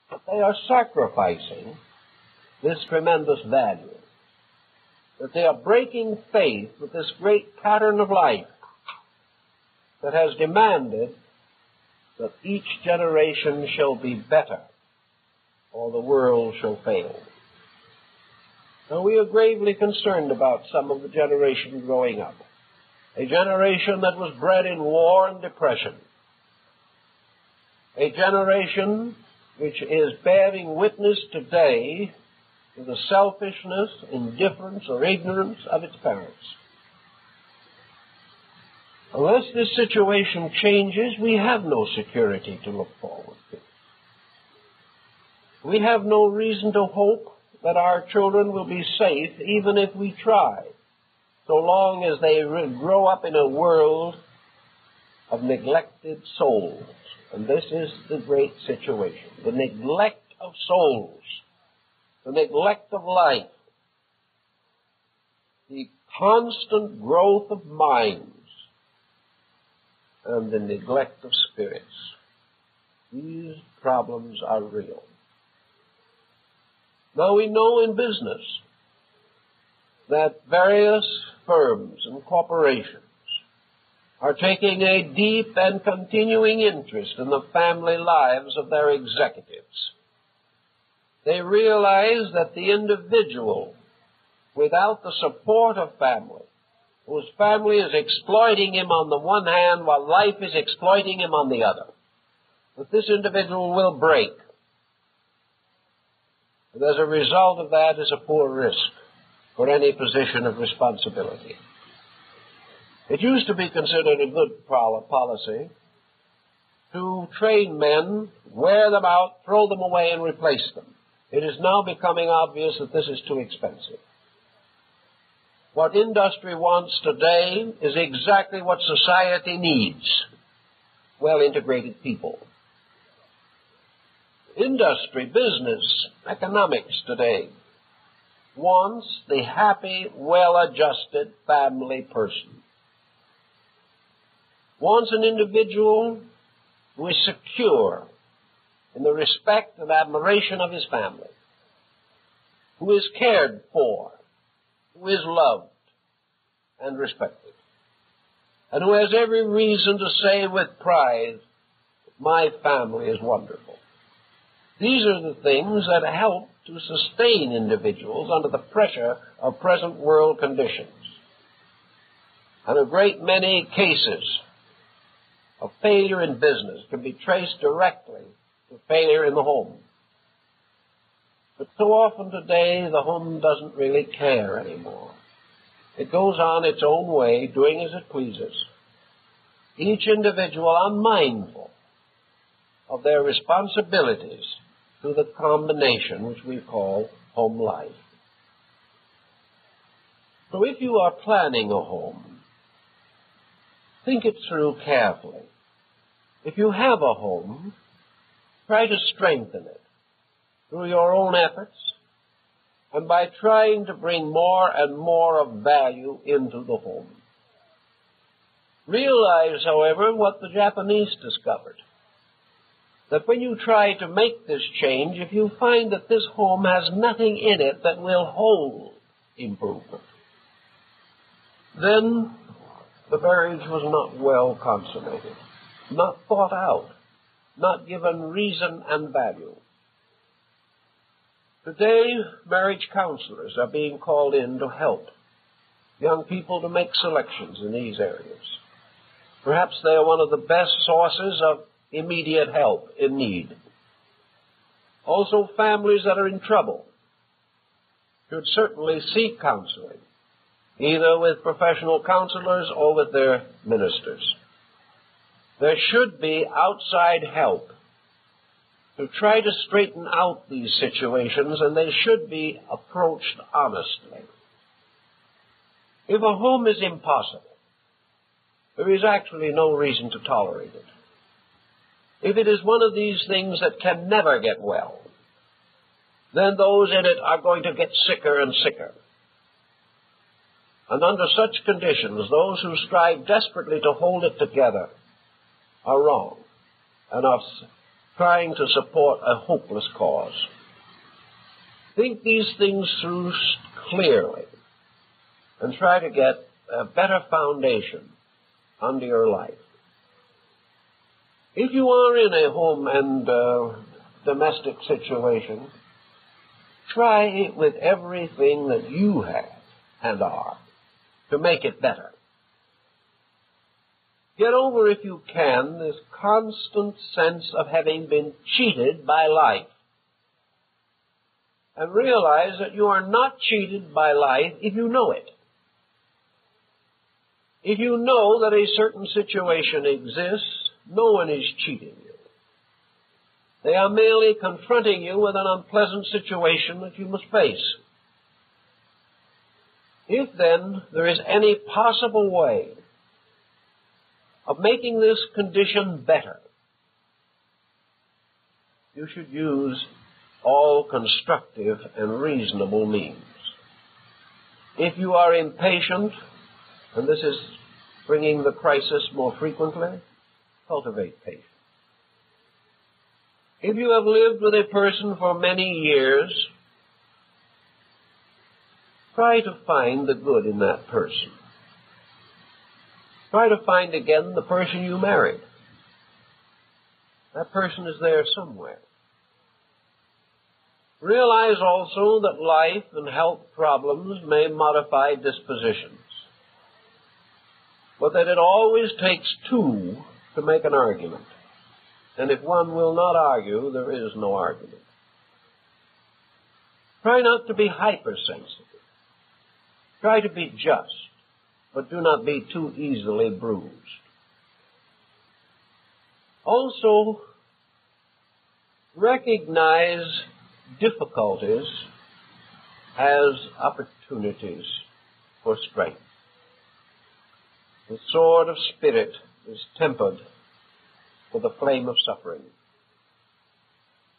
But they are sacrificing this tremendous value, that they are breaking faith with this great pattern of life that has demanded that each generation shall be better, or the world shall fail. Now, we are gravely concerned about some of the generation growing up, a generation that was bred in war and depression, a generation which is bearing witness today to the selfishness, indifference, or ignorance of its parents. Unless this situation changes, we have no security to look forward to. We have no reason to hope that our children will be safe, even if we try, so long as they grow up in a world of neglected souls. And this is the great situation, the neglect of souls, the neglect of life, the constant growth of minds, and the neglect of spirits. These problems are real. Now, we know in business that various firms and corporations are taking a deep and continuing interest in the family lives of their executives. They realize that the individual, without the support of family, whose family is exploiting him on the one hand while life is exploiting him on the other, that this individual will break. And as a result of that is a poor risk for any position of responsibility. It used to be considered a good policy to train men, wear them out, throw them away, and replace them. It is now becoming obvious that this is too expensive. What industry wants today is exactly what society needs: well-integrated people. Industry, business, economics today wants the happy, well-adjusted family person. Wants an individual who is secure in the respect and admiration of his family, who is cared for, who is loved and respected, and who has every reason to say with pride, "My family is wonderful." These are the things that help to sustain individuals under the pressure of present world conditions. And a great many cases of failure in business can be traced directly to failure in the home. But so often today, the home doesn't really care anymore. It goes on its own way, doing as it pleases. Each individual unmindful of their responsibilities to the combination which we call home life. So if you are planning a home, think it through carefully. If you have a home, try to strengthen it through your own efforts and by trying to bring more and more of value into the home. Realize, however, what the Japanese discovered, that when you try to make this change, if you find that this home has nothing in it that will hold improvement, then the marriage was not well consummated, not thought out, not given reason and value. Today, marriage counselors are being called in to help young people to make selections in these areas. Perhaps they are one of the best sources of immediate help in need. Also, families that are in trouble should certainly seek counseling, either with professional counselors or with their ministers. There should be outside help to try to straighten out these situations, and they should be approached honestly. If a home is impossible, there is actually no reason to tolerate it. If it is one of these things that can never get well, then those in it are going to get sicker and sicker. And under such conditions, those who strive desperately to hold it together are wrong and are trying to support a hopeless cause. Think these things through clearly and try to get a better foundation under your life. If you are in a home and domestic situation, try it with everything that you have and are to make it better. Get over, if you can, this constant sense of having been cheated by life. And realize that you are not cheated by life if you know it. If you know that a certain situation exists, no one is cheating you. They are merely confronting you with an unpleasant situation that you must face. If then there is any possible way of making this condition better, you should use all constructive and reasonable means. If you are impatient, and this is bringing the crisis more frequently, cultivate patience. If you have lived with a person for many years, try to find the good in that person. Try to find again the person you married. That person is there somewhere. Realize also that life and health problems may modify dispositions, but that it always takes two to make an argument. And if one will not argue, there is no argument. Try not to be hypersensitive. Try to be just, but do not be too easily bruised. Also, recognize difficulties as opportunities for strength. The sword of spirit is tempered with the flame of suffering.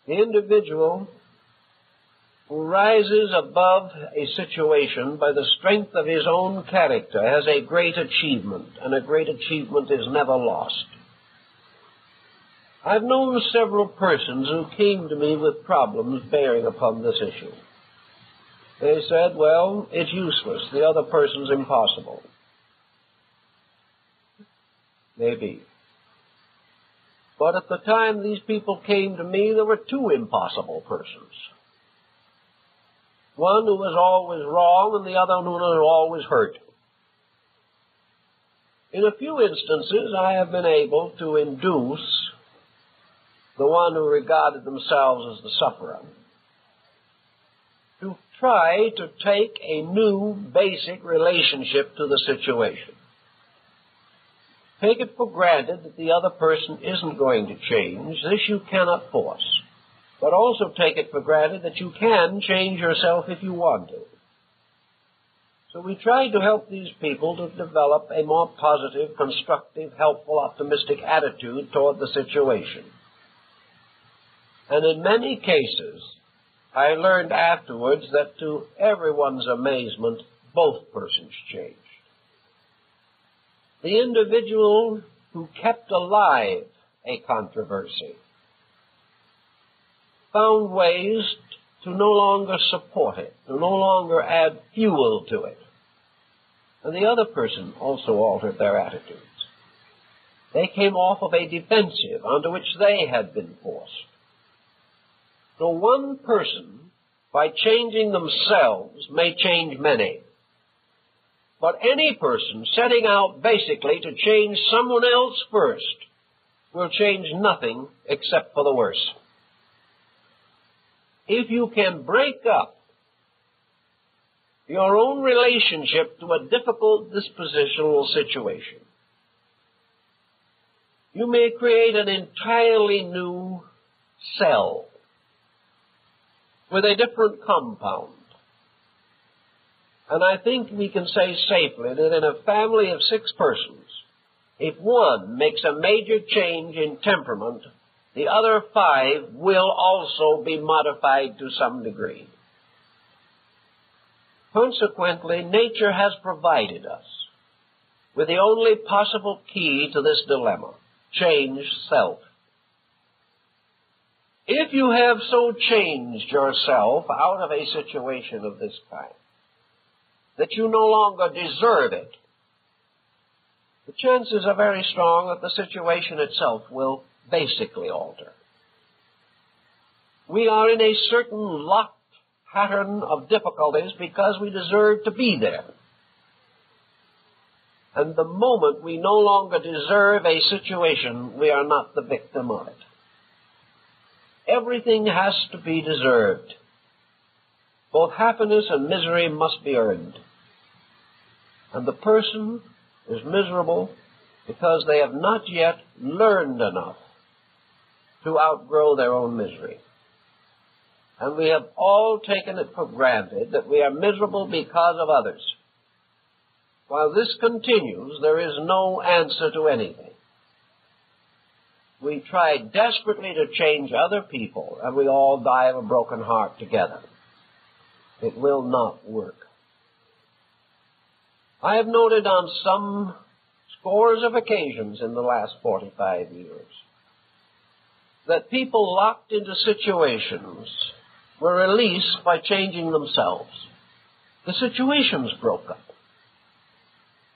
The individual who rises above a situation by the strength of his own character has a great achievement, and a great achievement is never lost. I've known several persons who came to me with problems bearing upon this issue. They said, well, it's useless. The other person's impossible. Maybe. But at the time these people came to me, there were two impossible persons. One who was always wrong and the other who was always hurt. In a few instances, I have been able to induce the one who regarded themselves as the sufferer to try to take a new basic relationship to the situation. Take it for granted that the other person isn't going to change. This you cannot force. But also take it for granted that you can change yourself if you want to. So we tried to help these people to develop a more positive, constructive, helpful, optimistic attitude toward the situation. And in many cases, I learned afterwards that to everyone's amazement, both persons changed. The individual who kept alive a controversy found ways to no longer support it, to no longer add fuel to it. And the other person also altered their attitudes. They came off of a defensive onto which they had been forced. So one person, by changing themselves, may change many. But any person setting out basically to change someone else first will change nothing except for the worse. If you can break up your own relationship to a difficult dispositional situation, you may create an entirely new cell with a different compound. And I think we can say safely that in a family of 6 persons, if one makes a major change in temperament, the other 5 will also be modified to some degree. Consequently, nature has provided us with the only possible key to this dilemma: change self. If you have so changed yourself out of a situation of this kind that you no longer deserve it, the chances are very strong that the situation itself will basically alter. We are in a certain locked pattern of difficulties because we deserve to be there. And the moment we no longer deserve a situation, we are not the victim of it. Everything has to be deserved. Both happiness and misery must be earned. And the person is miserable because they have not yet learned enough to outgrow their own misery. And we have all taken it for granted that we are miserable because of others. While this continues, there is no answer to anything. We try desperately to change other people, and we all die of a broken heart together. It will not work. I have noted on some scores of occasions in the last 45 years that people locked into situations were released by changing themselves. The situations broke up.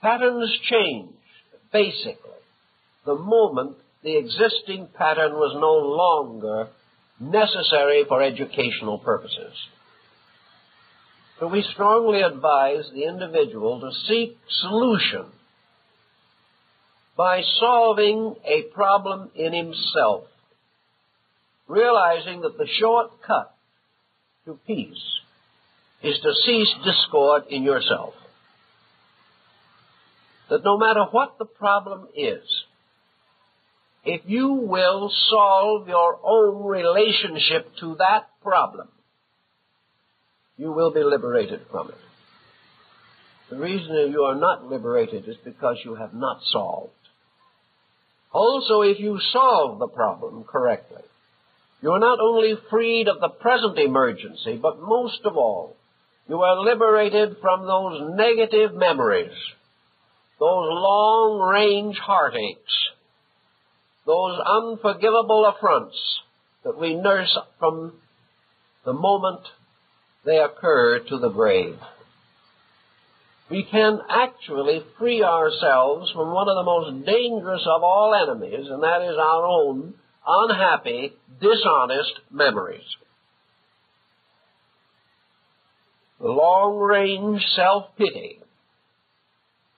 Patterns changed, basically, the moment the existing pattern was no longer necessary for educational purposes. So we strongly advise the individual to seek solution by solving a problem in himself, realizing that the shortcut to peace is to cease discord in yourself. That no matter what the problem is, if you will solve your own relationship to that problem, you will be liberated from it. The reason that you are not liberated is because you have not solved. Also, if you solve the problem correctly, you are not only freed of the present emergency, but most of all, you are liberated from those negative memories, those long-range heartaches, those unforgivable affronts that we nurse from the moment they occur to the grave. We can actually free ourselves from one of the most dangerous of all enemies, and that is our own unhappy, dishonest memories. The long-range self-pity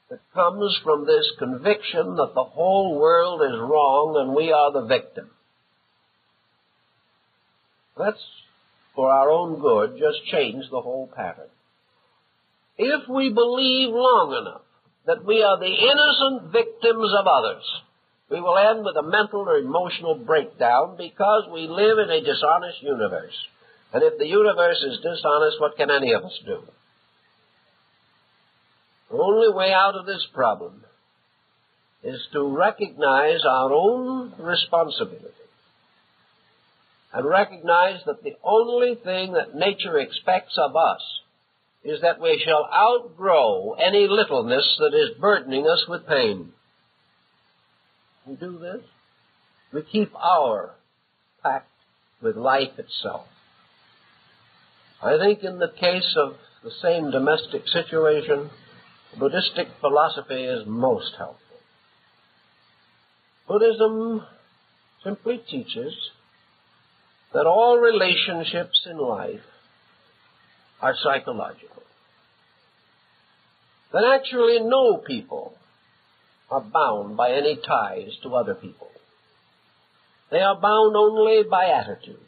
that comes from this conviction that the whole world is wrong and we are the victim. Let's, for our own good, just change the whole pattern. If we believe long enough that we are the innocent victims of others, we will end with a mental or emotional breakdown because we live in a dishonest universe. And if the universe is dishonest, what can any of us do? The only way out of this problem is to recognize our own responsibility and recognize that the only thing that nature expects of us is that we shall outgrow any littleness that is burdening us with pain. We do this. We keep our pact with life itself. I think in the case of the same domestic situation, Buddhistic philosophy is most helpful. Buddhism simply teaches that all relationships in life are psychological. That actually no people are bound by any ties to other people. They are bound only by attitudes,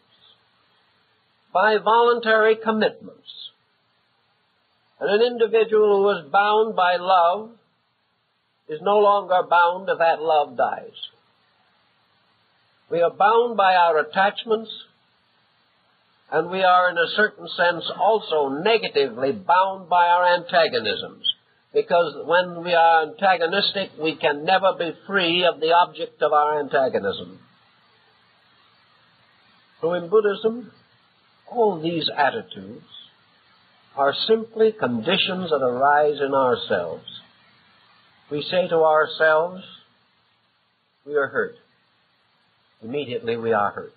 by voluntary commitments. And an individual who is bound by love is no longer bound if that love dies. We are bound by our attachments, and we are in a certain sense also negatively bound by our antagonisms, because when we are antagonistic, we can never be free of the object of our antagonism. So in Buddhism, all these attitudes are simply conditions that arise in ourselves. We say to ourselves, we are hurt. Immediately we are hurt.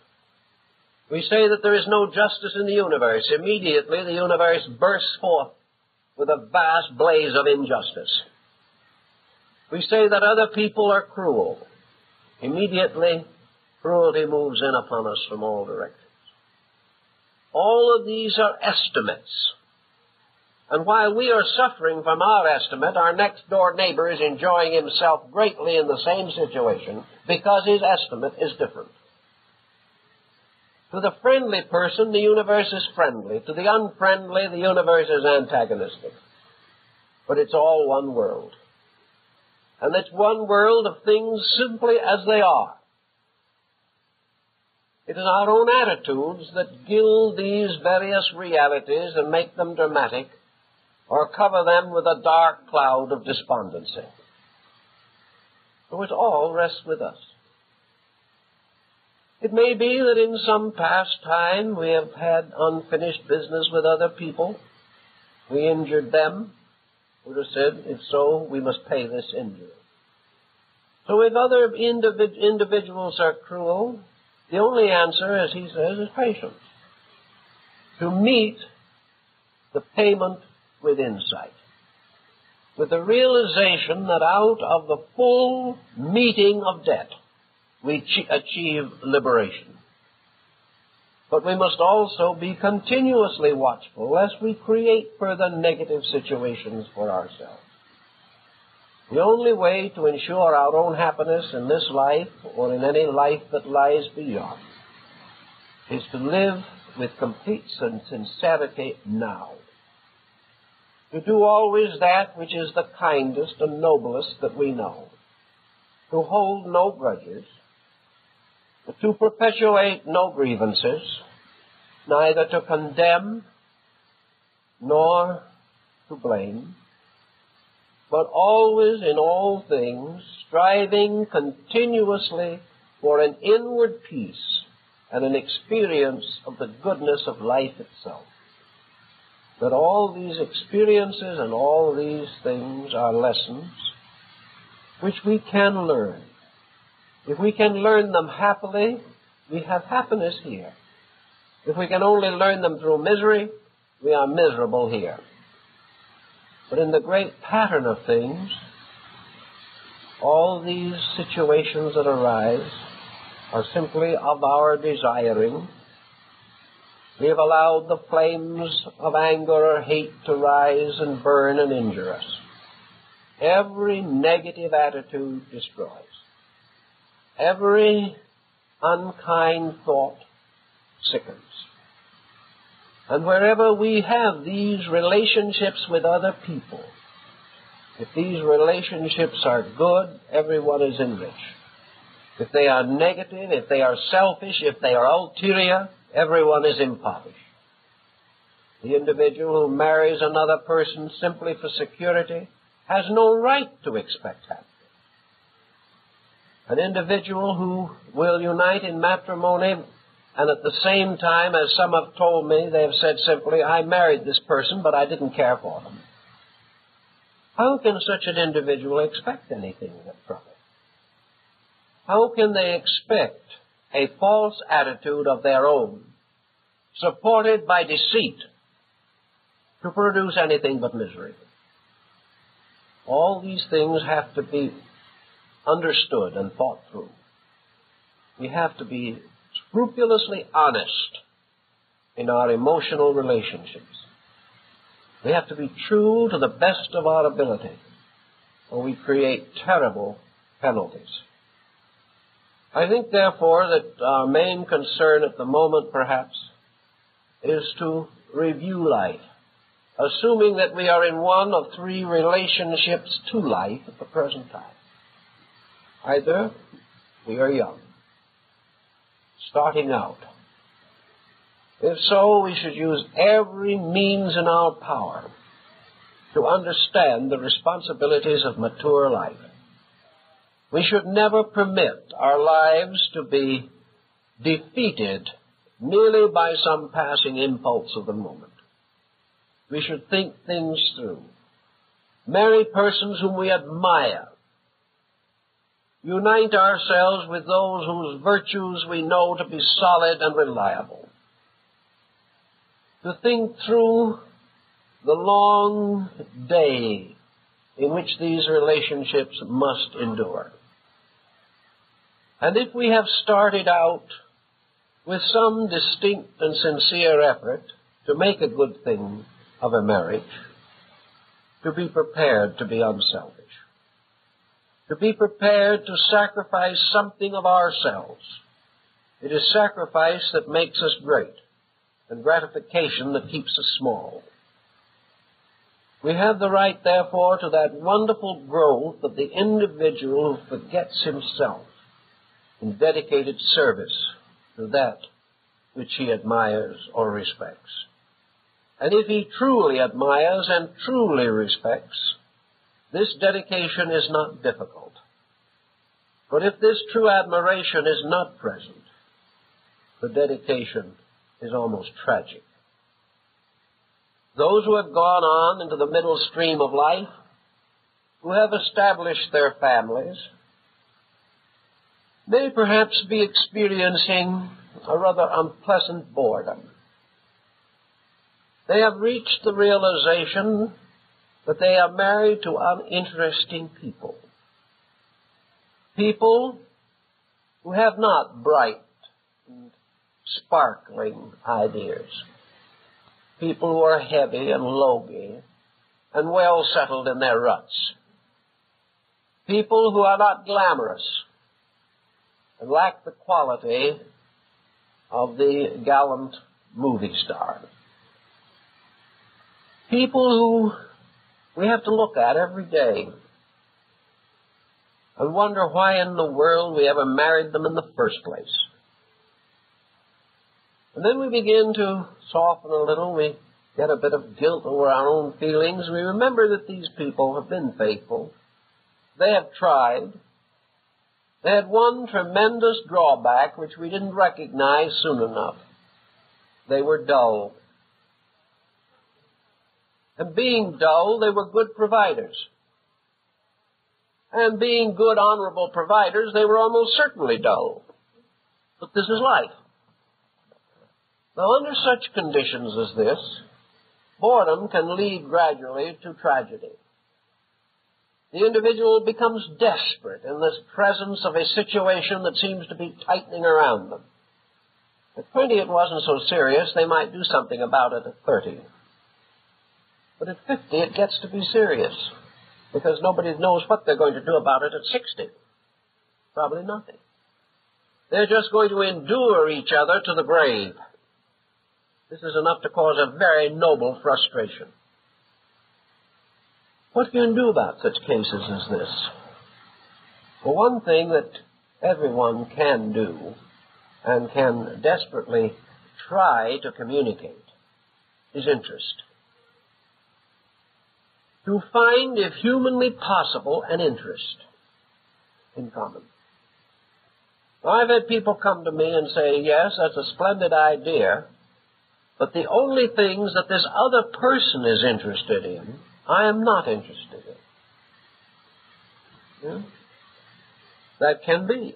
We say that there is no justice in the universe. Immediately, the universe bursts forth with a vast blaze of injustice. We say that other people are cruel. Immediately, cruelty moves in upon us from all directions. All of these are estimates. And while we are suffering from our estimate, our next-door neighbor is enjoying himself greatly in the same situation because his estimate is different. To the friendly person, the universe is friendly. To the unfriendly, the universe is antagonistic. But it's all one world. And it's one world of things simply as they are. It is our own attitudes that gild these various realities and make them dramatic, or cover them with a dark cloud of despondency. So it all rests with us. It may be that in some past time we have had unfinished business with other people. We injured them. Buddha said, if so, we must pay this injury. So if other individuals are cruel, the only answer, as he says, is patience. To meet the payment with insight, with the realization that out of the full meeting of debt, we achieve liberation. But we must also be continuously watchful lest we create further negative situations for ourselves. The only way to ensure our own happiness in this life or in any life that lies beyond is to live with complete sincerity now. To do always that which is the kindest and noblest that we know. To hold no grudges. To perpetuate no grievances, neither to condemn nor to blame, but always in all things striving continuously for an inward peace and an experience of the goodness of life itself. That all these experiences and all these things are lessons which we can learn. If we can learn them happily, we have happiness here. If we can only learn them through misery, we are miserable here. But in the great pattern of things, all these situations that arise are simply of our desiring. We have allowed the flames of anger or hate to rise and burn and injure us. Every negative attitude destroys. Every unkind thought sickens. And wherever we have these relationships with other people, if these relationships are good, everyone is enriched. If they are negative, if they are selfish, if they are ulterior, everyone is impoverished. The individual who marries another person simply for security has no right to expect happiness. An individual who will unite in matrimony and at the same time, as some have told me, they have said simply, I married this person, but I didn't care for them. How can such an individual expect anything from it? How can they expect a false attitude of their own, supported by deceit, to produce anything but misery? All these things have to be understood and thought through. We have to be scrupulously honest in our emotional relationships. We have to be true to the best of our ability, or we create terrible penalties. I think, therefore, that our main concern at the moment, perhaps, is to review life, assuming that we are in one of three relationships to life at the present time. Either we are young, starting out. If so, we should use every means in our power to understand the responsibilities of mature life. We should never permit our lives to be defeated merely by some passing impulse of the moment. We should think things through. Marry persons whom we admire. Unite ourselves with those whose virtues we know to be solid and reliable. to think through the long day in which these relationships must endure. And if we have started out with some distinct and sincere effort to make a good thing of a marriage, to be prepared to be unselfish, to be prepared to sacrifice something of ourselves. It is sacrifice that makes us great, and gratification that keeps us small. We have the right, therefore, to that wonderful growth of the individual who forgets himself in dedicated service to that which he admires or respects. And if he truly admires and truly respects, this dedication is not difficult. But if this true admiration is not present, the dedication is almost tragic. Those who have gone on into the middle stream of life, who have established their families, may perhaps be experiencing a rather unpleasant boredom. They have reached the realization that they are married to uninteresting people. People who have not bright and sparkling ideas. People who are heavy and logy and well settled in their ruts. People who are not glamorous and lack the quality of the gallant movie star. People who we have to look at every day and wonder why in the world we ever married them in the first place. And then we begin to soften a little. We get a bit of guilt over our own feelings. We remember that these people have been faithful. They have tried. They had one tremendous drawback which we didn't recognize soon enough. They were dull. And being dull, they were good providers. And being good, honorable providers, they were almost certainly dull. But this is life. Now, under such conditions as this, boredom can lead gradually to tragedy. The individual becomes desperate in the presence of a situation that seems to be tightening around them. At 20, it wasn't so serious. They might do something about it at 30. But at 50, it gets to be serious, because nobody knows what they're going to do about it at 60. Probably nothing. They're just going to endure each other to the grave. This is enough to cause a very noble frustration. What can you do about such cases as this? Well, one thing that everyone can do and can desperately try to communicate is interest. To find, if humanly possible, an interest in common. Now, I've had people come to me and say, yes, that's a splendid idea, but the only things that this other person is interested in, I am not interested in. Yeah? That can be.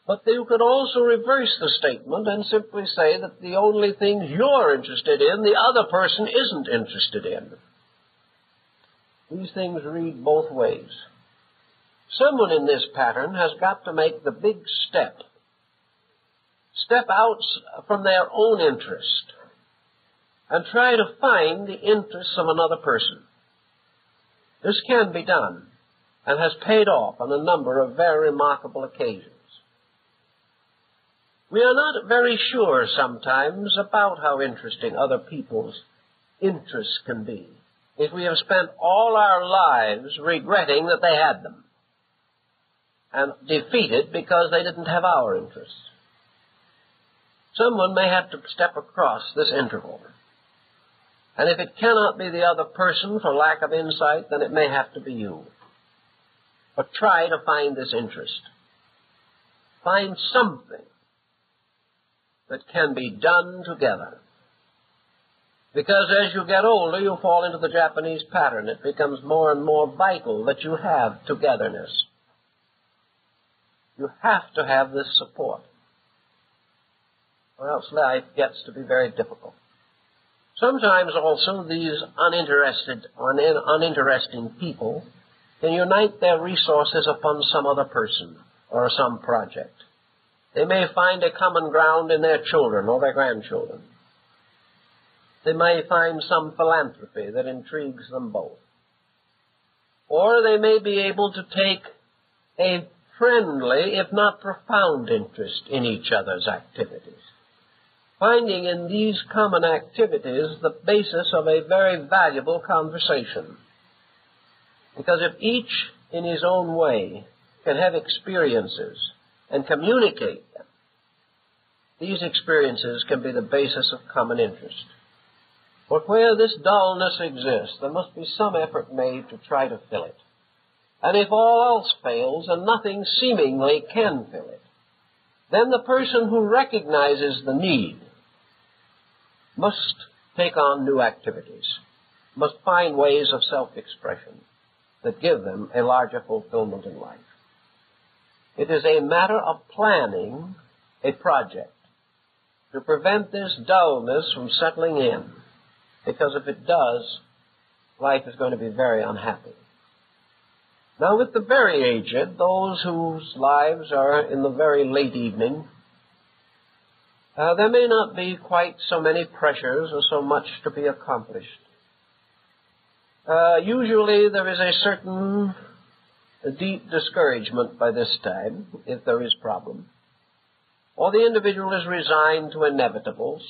But you could also reverse the statement and simply say that the only things you're interested in, the other person isn't interested in. These things read both ways. Someone in this pattern has got to make the big step out from their own interest and try to find the interests of another person. This can be done and has paid off on a number of very remarkable occasions. We are not very sure sometimes about how interesting other people's interests can be if we have spent all our lives regretting that they had them and defeated because they didn't have our interests. Someone may have to step across this interval. And if it cannot be the other person for lack of insight, then it may have to be you. But try to find this interest. Find something that can be done together. Because as you get older, you fall into the Japanese pattern. It becomes more and more vital that you have togetherness. You have to have this support. or else life gets to be very difficult. Sometimes also these uninteresting people can unite their resources upon some other person or some project. They may find a common ground in their children or their grandchildren. They may find some philanthropy that intrigues them both. Or they may be able to take a friendly, if not profound, interest in each other's activities, finding in these common activities the basis of a very valuable conversation. Because if each, in his own way, can have experiences and communicate them, these experiences can be the basis of common interest. But where this dullness exists, there must be some effort made to try to fill it. And if all else fails and nothing seemingly can fill it, then the person who recognizes the need must take on new activities, must find ways of self-expression that give them a larger fulfillment in life. It is a matter of planning a project to prevent this dullness from settling in, because if it does, life is going to be very unhappy. Now, with the very aged, those whose lives are in the very late evening, there may not be quite so many pressures or so much to be accomplished. Usually there is a certain deep discouragement by this time, if there is problem, or the individual is resigned to inevitables,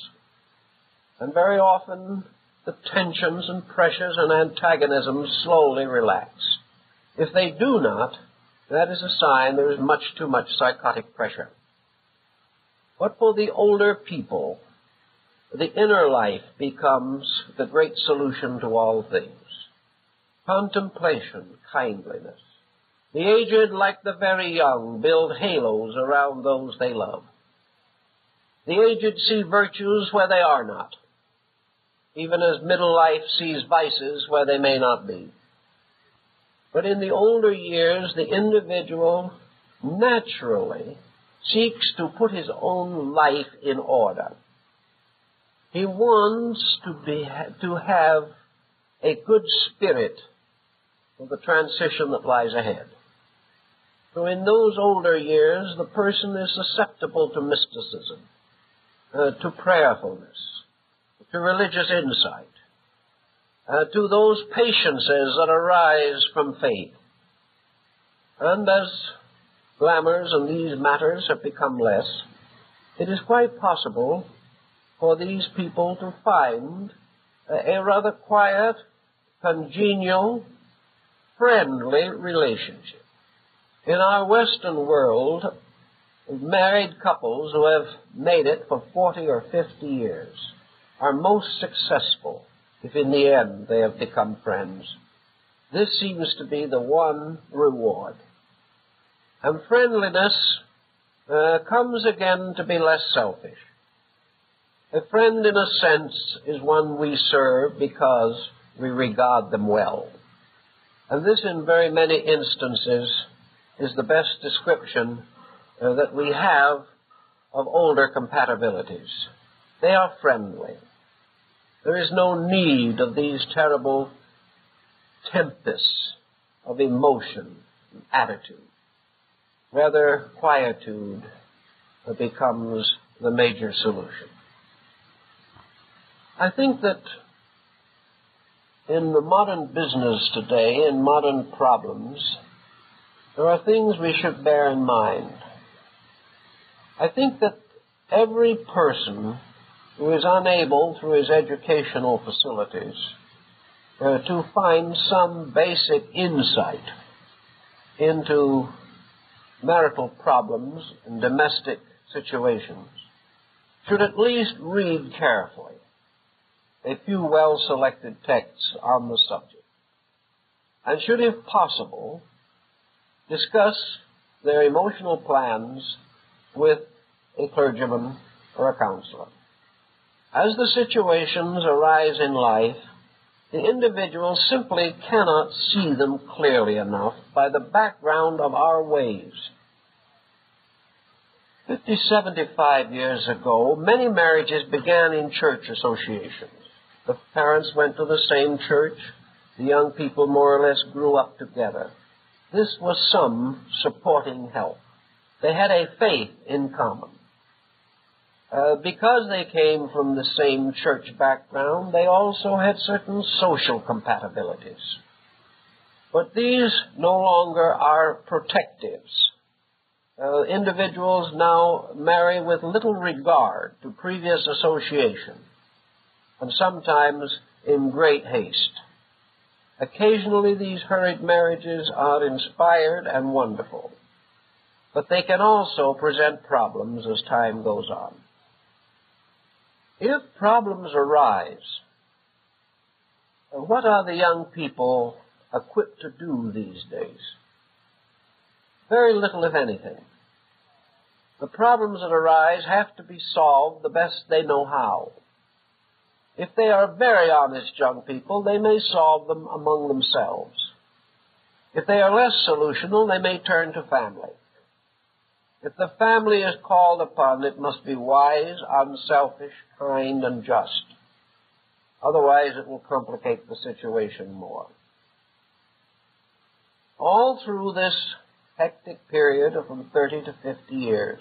and very often the tensions and pressures and antagonisms slowly relax. If they do not, that is a sign there is much too much psychotic pressure. But for the older people, the inner life becomes the great solution to all things. Contemplation, kindliness. The aged, like the very young, build halos around those they love. The aged see virtues where they are not, even as middle life sees vices where they may not be. But in the older years, the individual naturally seeks to put his own life in order. He wants to have a good spirit for the transition that lies ahead. So in those older years, the person is susceptible to mysticism, to prayerfulness, to religious insight, to those patiences that arise from faith. And as glamours and these matters have become less, it is quite possible for these people to find a rather quiet, congenial, friendly relationship. In our Western world, married couples who have made it for 40 or 50 years are most successful if in the end they have become friends. This seems to be the one reward. And friendliness comes again to be less selfish. A friend, in a sense, is one we serve because we regard them well. And this, in very many instances, is the best description that we have of older compatibilities. They are friendly. There is no need of these terrible tempests of emotion and attitude. Rather, quietude becomes the major solution. I think that in the modern business today, in modern problems, there are things we should bear in mind. I think that every person who is unable, through his educational facilities, to find some basic insight into marital problems and domestic situations should at least read carefully a few well-selected texts on the subject, and should, if possible, discuss their emotional plans with a clergyman or a counselor. As the situations arise in life, the individual simply cannot see them clearly enough by the background of our ways. 50, 75 years ago, many marriages began in church associations. The parents went to the same church. The young people more or less grew up together. This was some supporting help. They had a faith in common. Because they came from the same church background, they also had certain social compatibilities. But these no longer are protectives. Individuals now marry with little regard to previous association, and sometimes in great haste. Occasionally these hurried marriages are inspired and wonderful, but they can also present problems as time goes on. If problems arise, what are the young people equipped to do these days? Very little, if anything. The problems that arise have to be solved the best they know how. If they are very honest young people, they may solve them among themselves. If they are less solutional, they may turn to family. If the family is called upon, it must be wise, unselfish, kind, and just. Otherwise, it will complicate the situation more. All through this hectic period of from 30 to 50 years,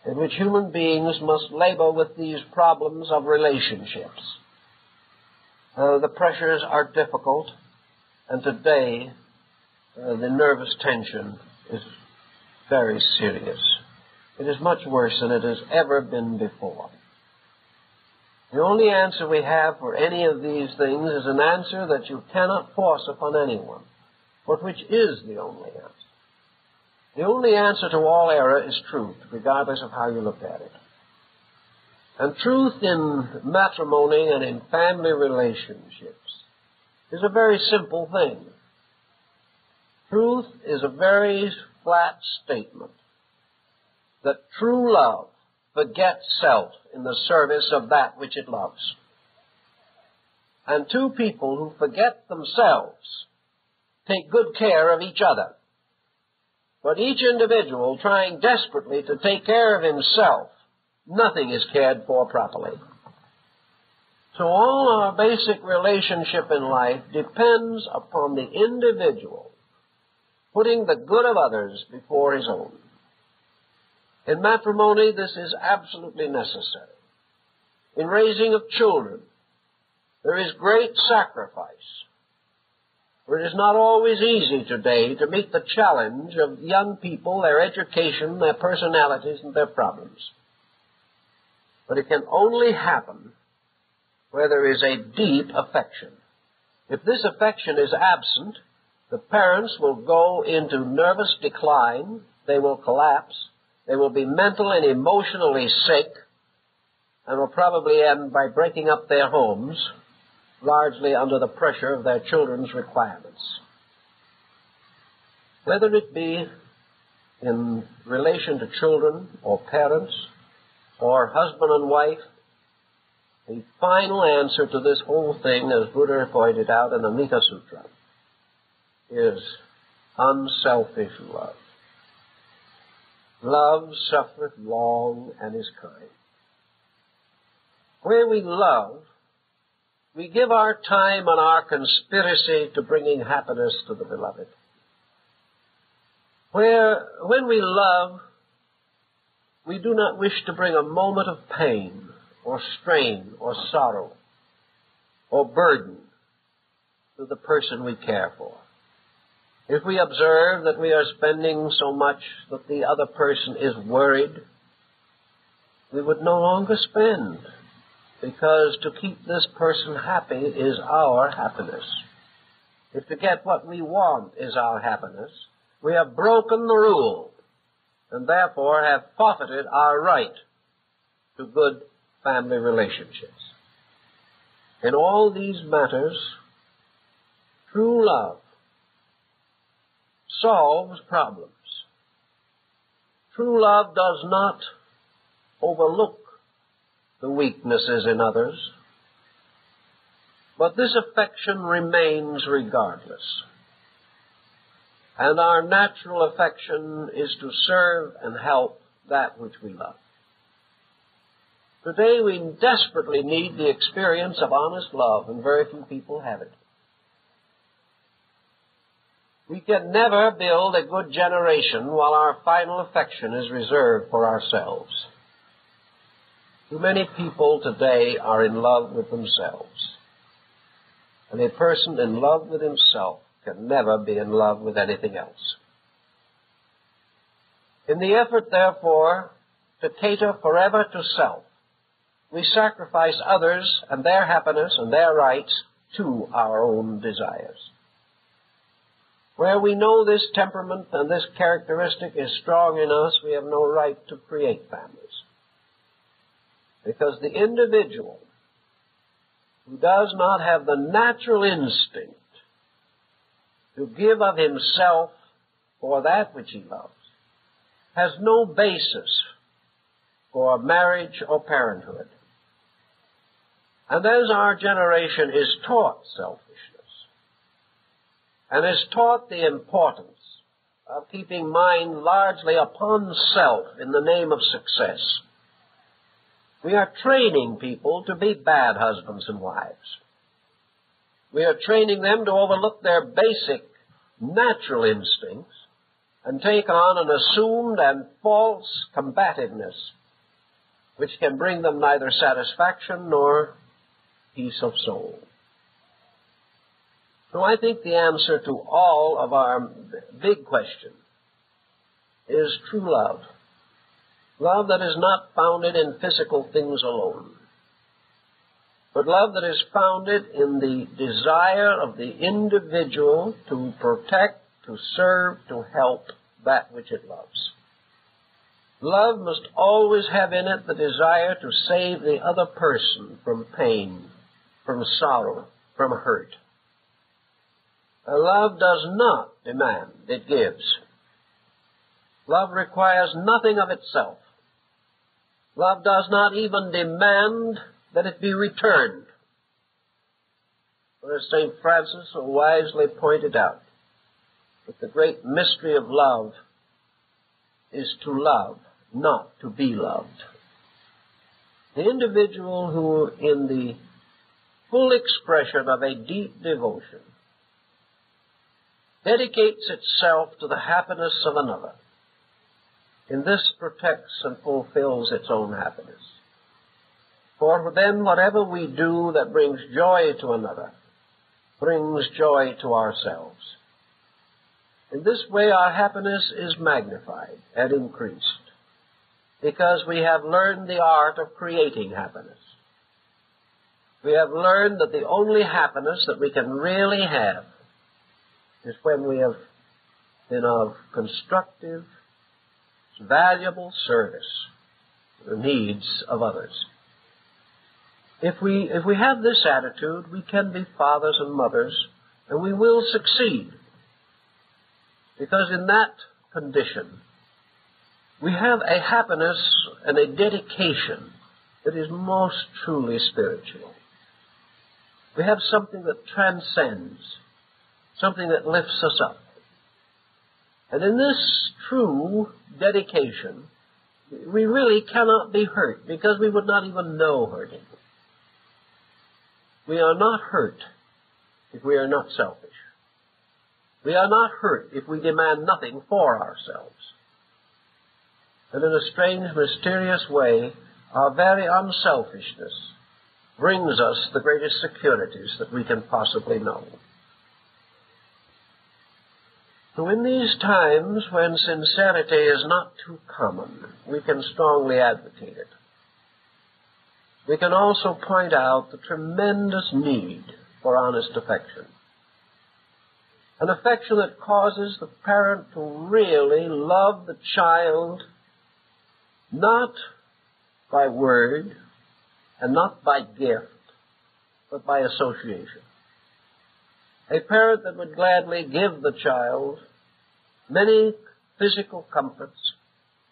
in which human beings must labor with these problems of relationships, the pressures are difficult, and today the nervous tension is very serious. It is much worse than it has ever been before. The only answer we have for any of these things is an answer that you cannot force upon anyone, but which is the only answer. The only answer to all error is truth, regardless of how you look at it. And truth in matrimony and in family relationships is a very simple thing. Truth is a very flat statement that true love forgets self in the service of that which it loves. And two people who forget themselves take good care of each other. But each individual trying desperately to take care of himself, nothing is cared for properly. So all our basic relationship in life depends upon the individual putting the good of others before his own. In matrimony, this is absolutely necessary. In raising of children, there is great sacrifice. For it is not always easy today to meet the challenge of young people, their education, their personalities, and their problems. But it can only happen where there is a deep affection. If this affection is absent, the parents will go into nervous decline, they will collapse, they will be mentally and emotionally sick, and will probably end by breaking up their homes, largely under the pressure of their children's requirements. Whether it be in relation to children or parents or husband and wife, the final answer to this whole thing, as Buddha pointed out in the Metta Sutra, is unselfish love. Love suffereth long and is kind. Where we love, we give our time and our conspiracy to bringing happiness to the beloved. When we love, we do not wish to bring a moment of pain or strain or sorrow or burden to the person we care for. If we observe that we are spending so much that the other person is worried, we would no longer spend, because to keep this person happy is our happiness. If to get what we want is our happiness, we have broken the rule and therefore have forfeited our right to good family relationships. In all these matters, true love solves problems. True love does not overlook the weaknesses in others, but this affection remains regardless. And our natural affection is to serve and help that which we love. Today we desperately need the experience of honest love, and very few people have it. We can never build a good generation while our final affection is reserved for ourselves. Too many people today are in love with themselves. And a person in love with himself can never be in love with anything else. In the effort, therefore, to cater forever to self, we sacrifice others and their happiness and their rights to our own desires. Where we know this temperament and this characteristic is strong in us, we have no right to create families. Because the individual who does not have the natural instinct to give of himself for that which he loves has no basis for marriage or parenthood. And as our generation is taught selfishness, and is taught the importance of keeping mind largely upon self in the name of success, we are training people to be bad husbands and wives. We are training them to overlook their basic natural instincts and take on an assumed and false combativeness which can bring them neither satisfaction nor peace of soul. So I think the answer to all of our big questions is true love. Love that is not founded in physical things alone, but love that is founded in the desire of the individual to protect, to serve, to help that which it loves. Love must always have in it the desire to save the other person from pain, from sorrow, from hurt. Love does not demand, it gives. Love requires nothing of itself. Love does not even demand that it be returned. For as St. Francis so wisely pointed out, that the great mystery of love is to love, not to be loved. The individual who, in the full expression of a deep devotion, dedicates itself to the happiness of another, in this protects and fulfills its own happiness. For then whatever we do that brings joy to another, brings joy to ourselves. In this way our happiness is magnified and increased, because we have learned the art of creating happiness. We have learned that the only happiness that we can really have is when we have been of constructive, valuable service to the needs of others. If we have this attitude, we can be fathers and mothers, and we will succeed. Because in that condition, we have a happiness and a dedication that is most truly spiritual. We have something that transcends, something that lifts us up. And in this true dedication, we really cannot be hurt, because we would not even know hurting. We are not hurt if we are not selfish. We are not hurt if we demand nothing for ourselves. And in a strange, mysterious way, our very unselfishness brings us the greatest securities that we can possibly know. So in these times when sincerity is not too common, we can strongly advocate it. We can also point out the tremendous need for honest affection. An affection that causes the parent to really love the child, not by word and not by gift, but by association. A parent that would gladly give the child many physical comforts,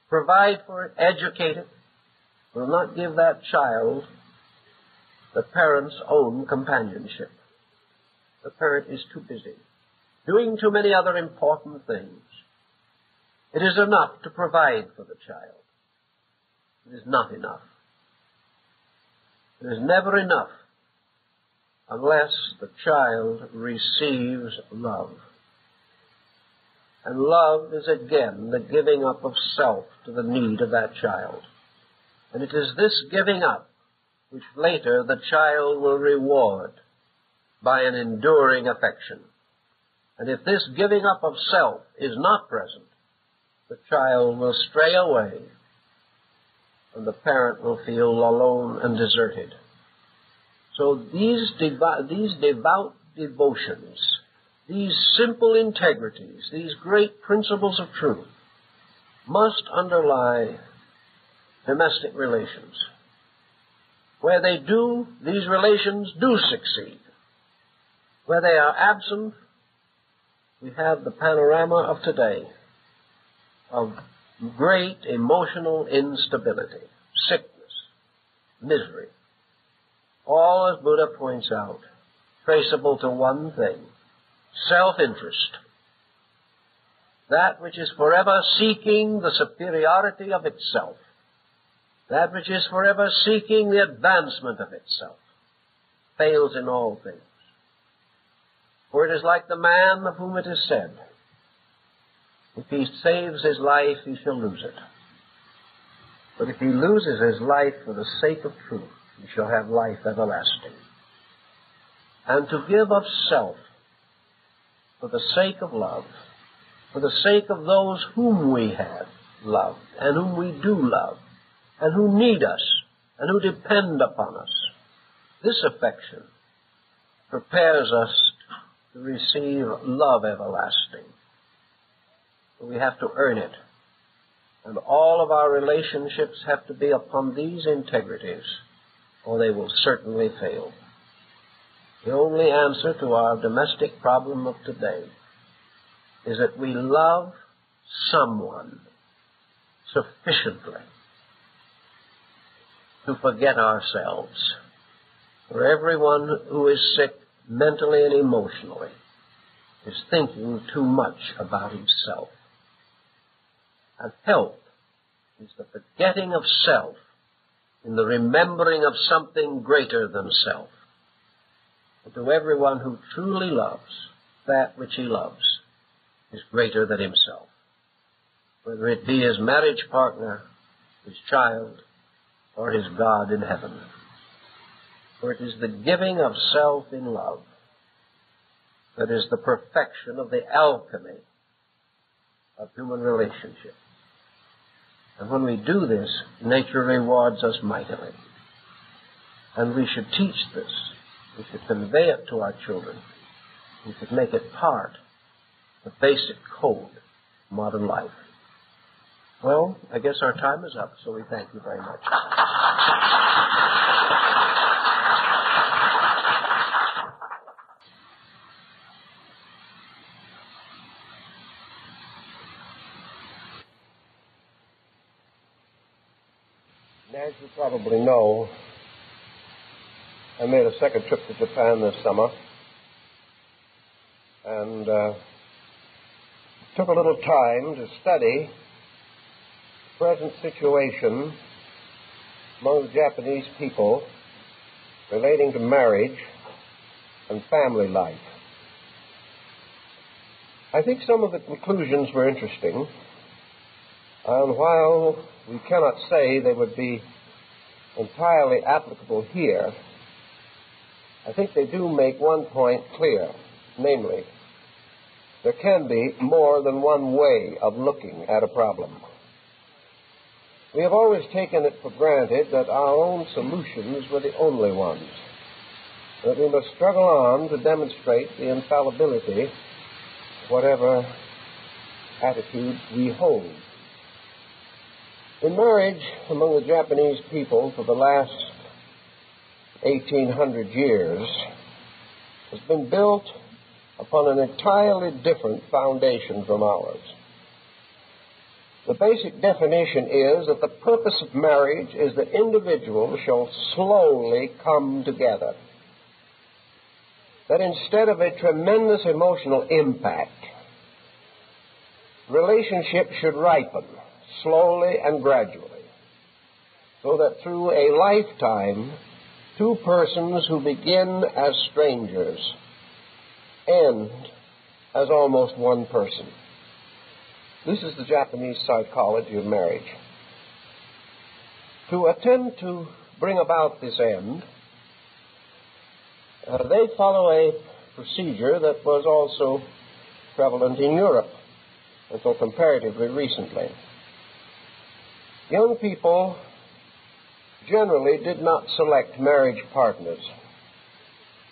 provide for it, educate it, will not give that child the parent's own companionship. The parent is too busy, doing too many other important things. It is enough to provide for the child. It is not enough. It is never enough unless the child receives love. And love is again the giving up of self to the need of that child. And it is this giving up which later the child will reward by an enduring affection. And if this giving up of self is not present, the child will stray away and the parent will feel alone and deserted. So these devout devotions, these simple integrities, these great principles of truth must underlie domestic relations. Where they do, these relations do succeed. Where they are absent, we have the panorama of today of great emotional instability, sickness, misery. All, as Buddha points out, traceable to one thing: self-interest. That which is forever seeking the superiority of itself. That which is forever seeking the advancement of itself fails in all things. For it is like the man of whom it is said, if he saves his life, he shall lose it. But if he loses his life for the sake of truth, he shall have life everlasting. And to give of self for the sake of love, for the sake of those whom we have loved, and whom we do love, and who need us, and who depend upon us, this affection prepares us to receive love everlasting. We have to earn it. And all of our relationships have to be upon these integrities, or they will certainly fail. The only answer to our domestic problem of today is that we love someone sufficiently to forget ourselves. For everyone who is sick mentally and emotionally is thinking too much about himself. And health is the forgetting of self in the remembering of something greater than self. And to everyone who truly loves, that which he loves is greater than himself, whether it be his marriage partner, his child, or his God in heaven. For it is the giving of self in love that is the perfection of the alchemy of human relationship. And when we do this, nature rewards us mightily. And we should teach this. We should convey it to our children. We should make it part of the basic code of modern life. Well, I guess our time is up, so we thank you very much. As you probably know, I made a second trip to Japan this summer, and took a little time to study the present situation among the Japanese people relating to marriage and family life. I think some of the conclusions were interesting, and while we cannot say they would be entirely applicable here, I think they do make one point clear, namely, there can be more than one way of looking at a problem. We have always taken it for granted that our own solutions were the only ones, that we must struggle on to demonstrate the infallibility of whatever attitude we hold. In marriage among the Japanese people for the last 1,800 years has been built upon an entirely different foundation from ours. The basic definition is that the purpose of marriage is that individuals shall slowly come together. That instead of a tremendous emotional impact, relationships should ripen slowly and gradually. so that through a lifetime, two persons who begin as strangers end as almost one person. This is the Japanese psychology of marriage. To attempt to bring about this end, they follow a procedure that was also prevalent in Europe until comparatively recently. Young people generally did not select marriage partners.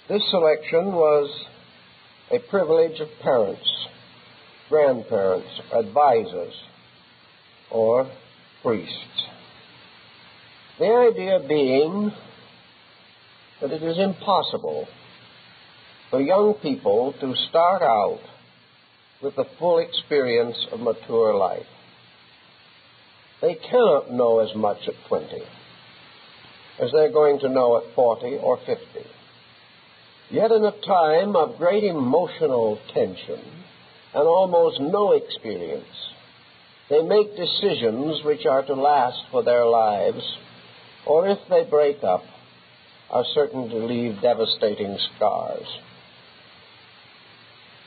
This selection was a privilege of parents, grandparents, advisors, or priests. The idea being that it is impossible for young people to start out with the full experience of mature life. They cannot know as much at 20 as they're going to know at 40 or 50. Yet in a time of great emotional tension and almost no experience, they make decisions which are to last for their lives, or if they break up, are certain to leave devastating scars.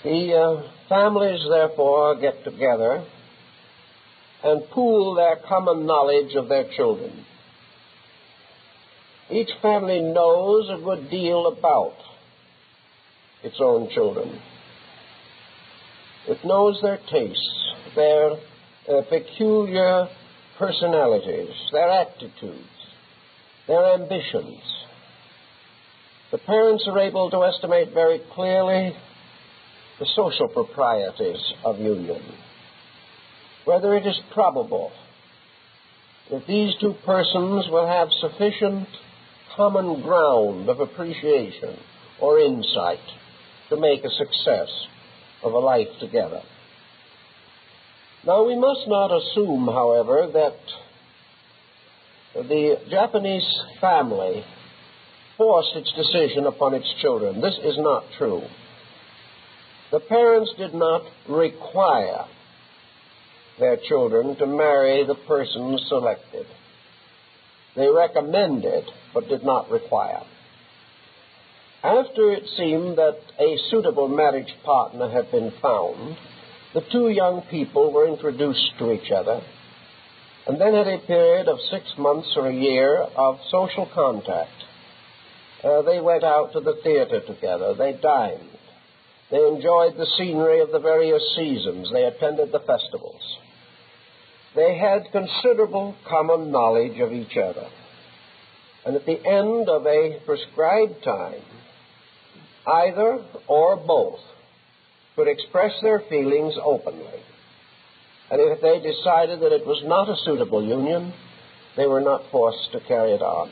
The families, therefore, get together and pool their common knowledge of their children. Each family knows a good deal about its own children. It knows their tastes, their peculiar personalities, their aptitudes, their ambitions. The parents are able to estimate very clearly the social proprieties of union, whether it is probable that these two persons will have sufficient common ground of appreciation or insight to make a success of a life together. Now, we must not assume, however, that the Japanese family forced its decision upon its children. This is not true. The parents did not require their children to marry the person selected. They recommended, but did not require. After it seemed that a suitable marriage partner had been found, the two young people were introduced to each other, and then had a period of 6 months or a year of social contact. They went out to the theater together. They dined. They enjoyed the scenery of the various seasons. They attended the festivals. They had considerable common knowledge of each other. And at the end of a prescribed time, either or both could express their feelings openly. And if they decided that it was not a suitable union, they were not forced to carry it on.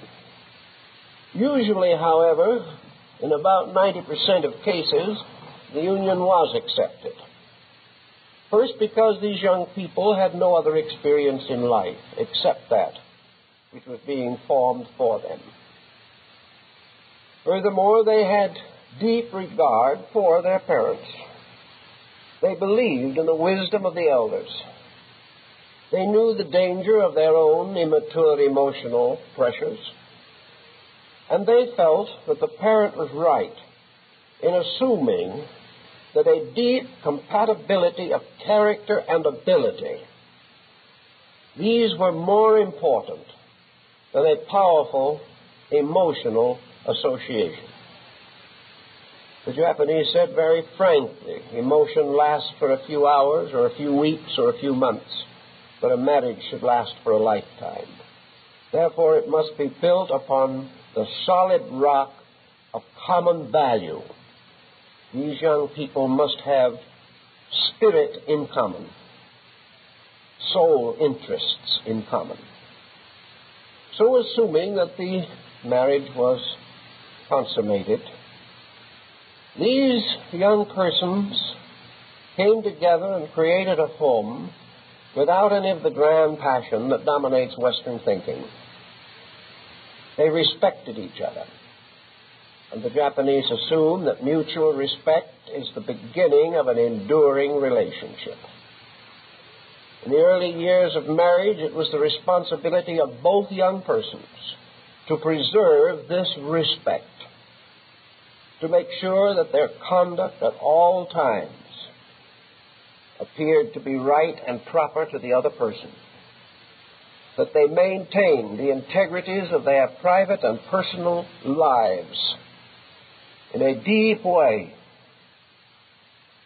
Usually, however, in about 90% of cases, the union was accepted. First, because these young people had no other experience in life except that which was being formed for them. Furthermore, they had deep regard for their parents. They believed in the wisdom of the elders. They knew the danger of their own immature emotional pressures. And they felt that the parent was right in assuming that a deep compatibility of character and ability, these were more important than a powerful emotional association. The Japanese said very frankly, emotion lasts for a few hours or a few weeks or a few months, but a marriage should last for a lifetime. Therefore, it must be built upon the solid rock of common value. These young people must have spirit in common, soul interests in common. So, assuming that the marriage was consummated, these young persons came together and created a home without any of the grand passion that dominates Western thinking. They respected each other. And the Japanese assume that mutual respect is the beginning of an enduring relationship. In the early years of marriage, it was the responsibility of both young persons to preserve this respect, to make sure that their conduct at all times appeared to be right and proper to the other person, that they maintained the integrities of their private and personal lives in a deep way,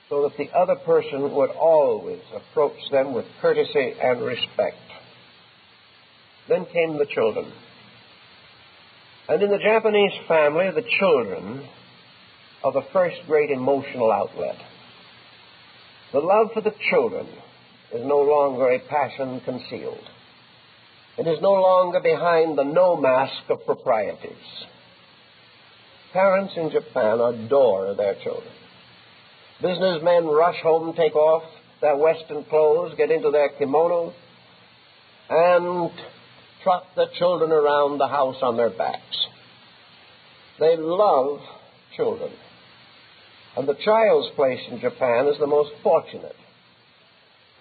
so that the other person would always approach them with courtesy and respect. Then came the children. And in the Japanese family, the children are the first great emotional outlet. The love for the children is no longer a passion concealed. It is no longer behind the no mask of proprieties. Parents in Japan adore their children. Businessmen rush home, take off their Western clothes, get into their kimonos, and trot the children around the house on their backs. They love children. And the child's place in Japan is the most fortunate,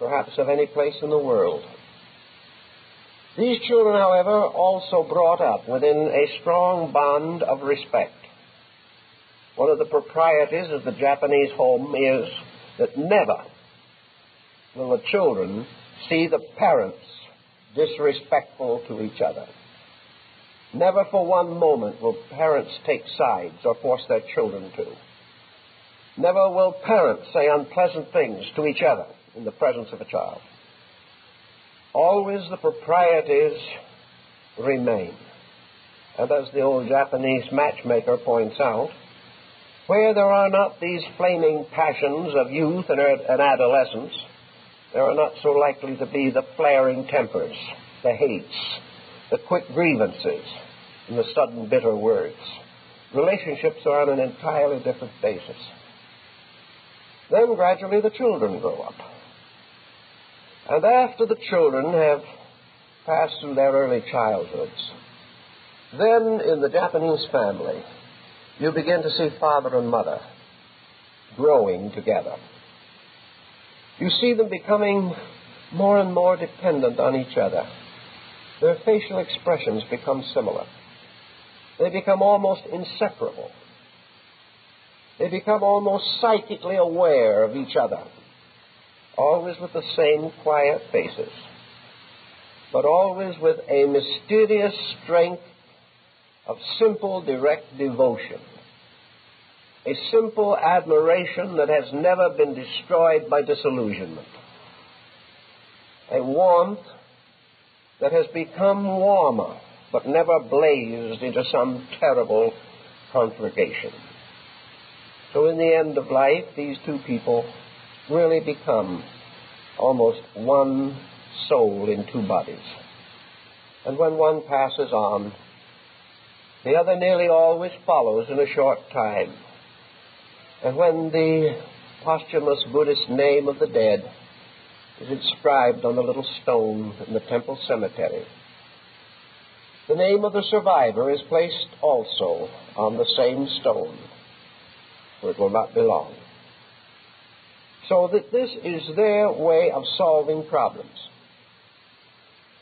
perhaps of any place in the world. These children, however, are also brought up within a strong bond of respect. One of the proprieties of the Japanese home is that never will the children see the parents disrespectful to each other. Never for one moment will parents take sides or force their children to. Never will parents say unpleasant things to each other in the presence of a child. Always the proprieties remain. And as the old Japanese matchmaker points out, where there are not these flaming passions of youth and adolescence, there are not so likely to be the flaring tempers, the hates, the quick grievances, and the sudden bitter words. Relationships are on an entirely different basis. Then gradually the children grow up. And after the children have passed through their early childhoods, then in the Japanese family, you begin to see father and mother growing together. You see them becoming more and more dependent on each other. Their facial expressions become similar. They become almost inseparable. They become almost psychically aware of each other, always with the same quiet faces, but always with a mysterious strength of simple, direct devotion, a simple admiration that has never been destroyed by disillusionment, a warmth that has become warmer but never blazed into some terrible conflagration. So in the end of life, these two people really become almost one soul in two bodies. And when one passes on, the other nearly always follows in a short time. And when the posthumous Buddhist name of the dead is inscribed on the little stone in the temple cemetery, the name of the survivor is placed also on the same stone, where it will not belong. So that this is their way of solving problems.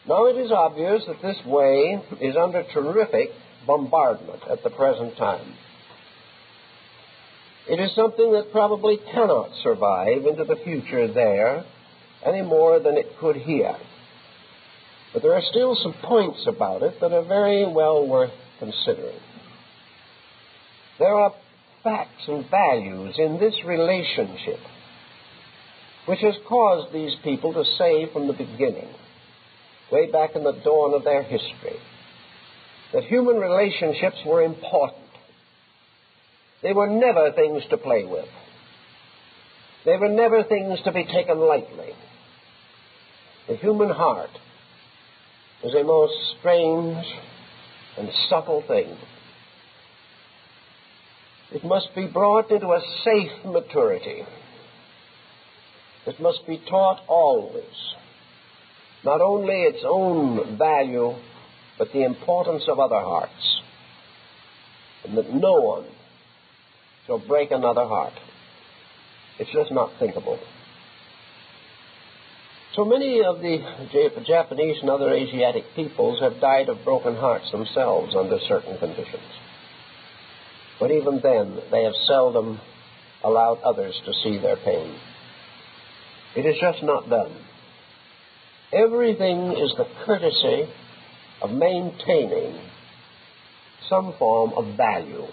Now it is obvious that this way is under terrific bombardment at the present time. It is something that probably cannot survive into the future there any more than it could here. But there are still some points about it that are very well worth considering. There are facts and values in this relationship which has caused these people to say from the beginning, way back in the dawn of their history, that human relationships were important. They were never things to play with. They were never things to be taken lightly. The human heart is a most strange and subtle thing. It must be brought into a safe maturity. It must be taught always, not only its own value, but the importance of other hearts, and that no one shall break another heart. It's just not thinkable. So many of the Japanese and other Asiatic peoples have died of broken hearts themselves under certain conditions. But even then, they have seldom allowed others to see their pain. It is just not done. Everything is the courtesy of maintaining some form of value.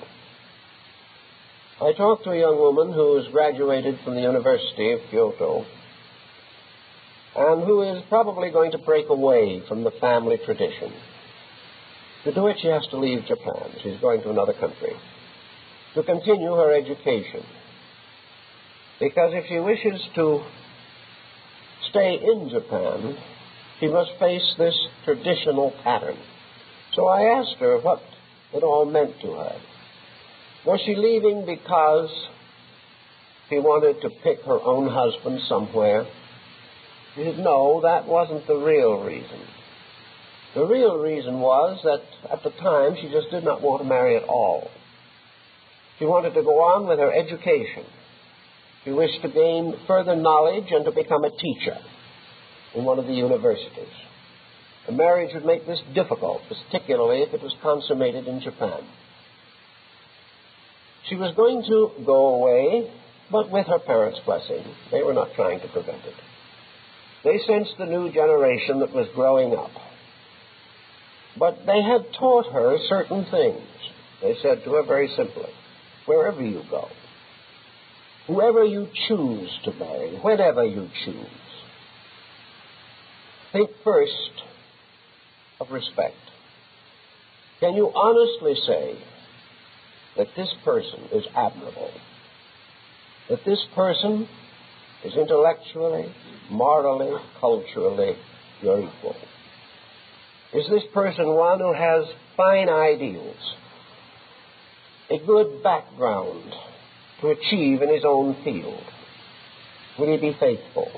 I talked to a young woman who has graduated from the University of Kyoto and who is probably going to break away from the family tradition. To do it, she has to leave Japan. She's going to another country to continue her education. Because if she wishes to stay in Japan, she must face this traditional pattern. So I asked her what it all meant to her. Was she leaving because she wanted to pick her own husband somewhere? She said, no, that wasn't the real reason. The real reason was that at the time she just did not want to marry at all. She wanted to go on with her education. She wished to gain further knowledge and to become a teacher in one of the universities. A marriage would make this difficult, particularly if it was consummated in Japan. She was going to go away, but with her parents' blessing. They were not trying to prevent it. They sensed the new generation that was growing up. But they had taught her certain things. They said to her very simply, wherever you go, whoever you choose to marry, whenever you choose, think first of respect. Can you honestly say that this person is admirable, that this person is intellectually, morally, culturally your equal? Is this person one who has fine ideals, a good background to achieve in his own field? Will he be faithful?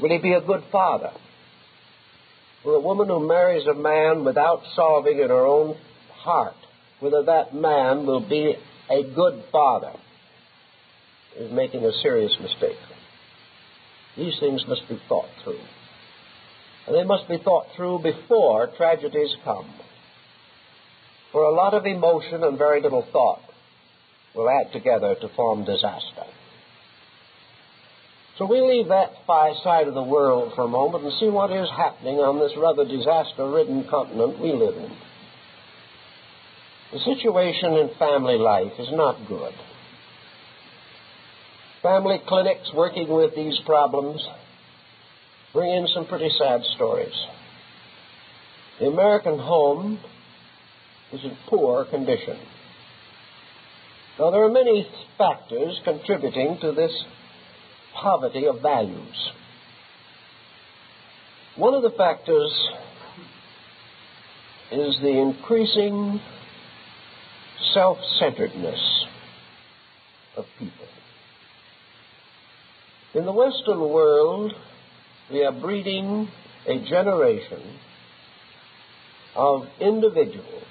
Will he be a good father? Will a woman who marries a man without solving in her own heart whether that man will be a good father is making a serious mistake. These things must be thought through. And they must be thought through before tragedies come. For a lot of emotion and very little thought will add together to form disaster. So we leave that side of the world for a moment and see what is happening on this rather disaster-ridden continent we live in. The situation in family life is not good. Family clinics working with these problems bring in some pretty sad stories. The American home is in poor condition. Now, there are many factors contributing to this poverty of values. One of the factors is the increasing self-centeredness of people. In the Western world, we are breeding a generation of individuals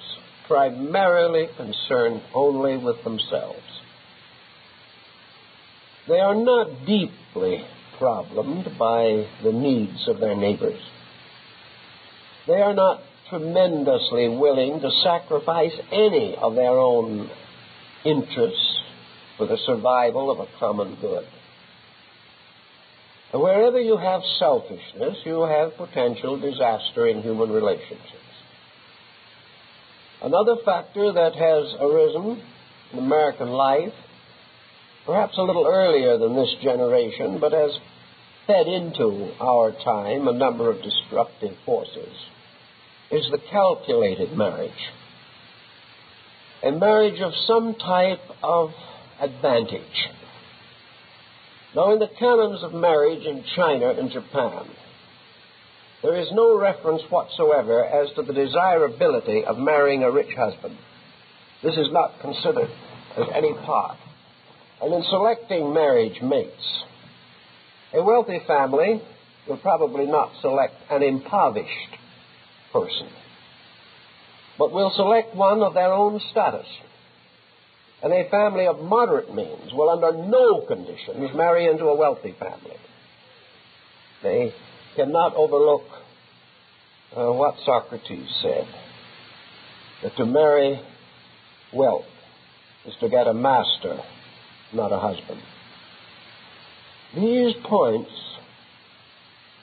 primarily concerned only with themselves. They are not deeply problemed by the needs of their neighbors. They are not tremendously willing to sacrifice any of their own interests for the survival of a common good. And wherever you have selfishness, you have potential disaster in human relationships. Another factor that has arisen in American life, perhaps a little earlier than this generation, but has fed into our time a number of destructive forces, is the calculated marriage. A marriage of some type of advantage. Now, in the canons of marriage in China and Japan, there is no reference whatsoever as to the desirability of marrying a rich husband. This is not considered as any part. And in selecting marriage mates, a wealthy family will probably not select an impoverished person, but will select one of their own status. And a family of moderate means will under no conditions marry into a wealthy family. they cannot overlook what Socrates said, that to marry wealth is to get a master, not a husband. These points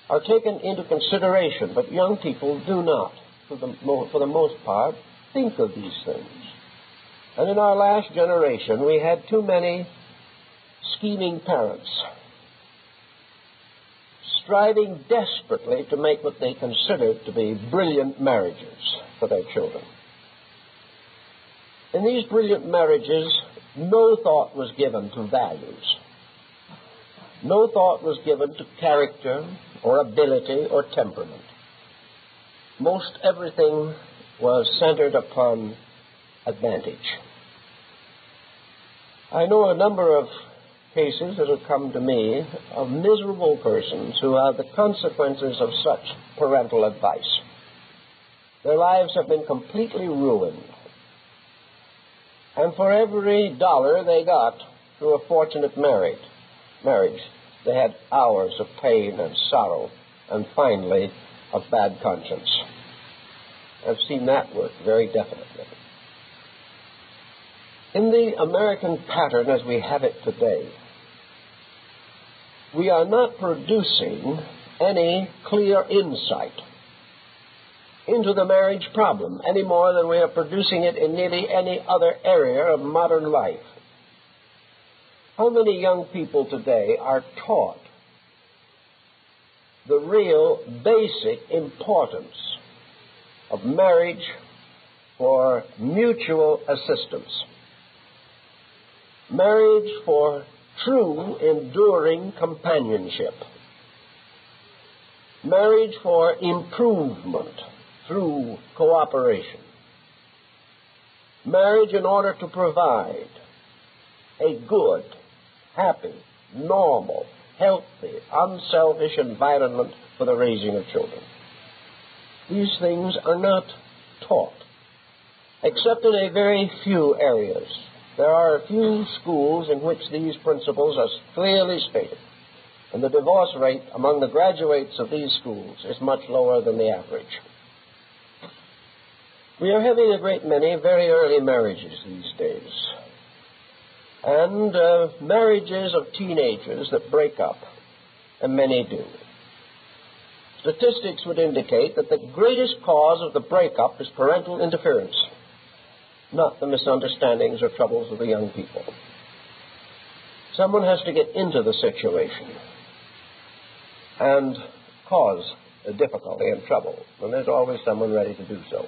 are taken into consideration, but young people do not, for the most part, think of these things. And in our last generation, we had too many scheming parents, striving desperately to make what they considered to be brilliant marriages for their children. In these brilliant marriages, no thought was given to values. No thought was given to character or ability or temperament. Most everything was centered upon advantage. I know a number of cases that have come to me of miserable persons who are the consequences of such parental advice. Their lives have been completely ruined. And for every dollar they got through a fortunate marriage, they had hours of pain and sorrow, and finally, a bad conscience. I've seen that work very definitely. In the American pattern as we have it today, we are not producing any clear insight into the marriage problem any more than we are producing it in nearly any other area of modern life. How many young people today are taught the real basic importance of marriage for mutual assistance? Marriage for true, enduring companionship. Marriage for improvement through cooperation. Marriage in order to provide a good, happy, normal, healthy, unselfish environment for the raising of children. These things are not taught, except in a very few areas. There are a few schools in which these principles are clearly stated, and the divorce rate among the graduates of these schools is much lower than the average. We are having a great many very early marriages these days, and marriages of teenagers that break up, and many do. Statistics would indicate that the greatest cause of the breakup is parental interference, not the misunderstandings or troubles of the young people. Someone has to get into the situation and cause a difficulty and trouble, and there's always someone ready to do so.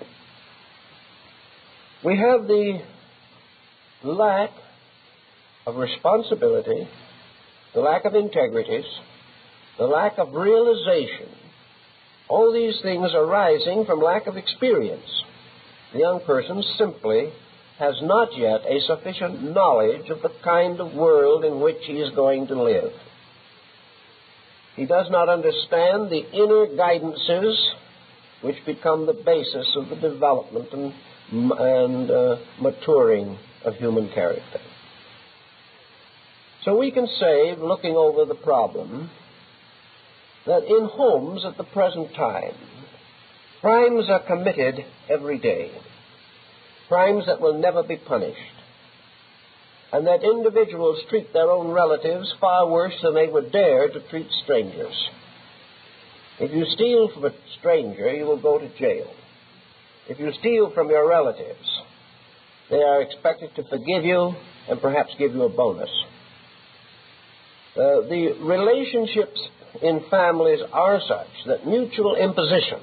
We have the lack of responsibility, the lack of integrities, the lack of realization. All these things arising from lack of experience. The young person simply has not yet a sufficient knowledge of the kind of world in which he is going to live. He does not understand the inner guidances which become the basis of the development and maturing of human character. So we can say, looking over the problem, that in homes at the present time, crimes are committed every day, crimes that will never be punished, and that individuals treat their own relatives far worse than they would dare to treat strangers. If you steal from a stranger, you will go to jail. If you steal from your relatives, they are expected to forgive you and perhaps give you a bonus. The relationships in families are such that mutual imposition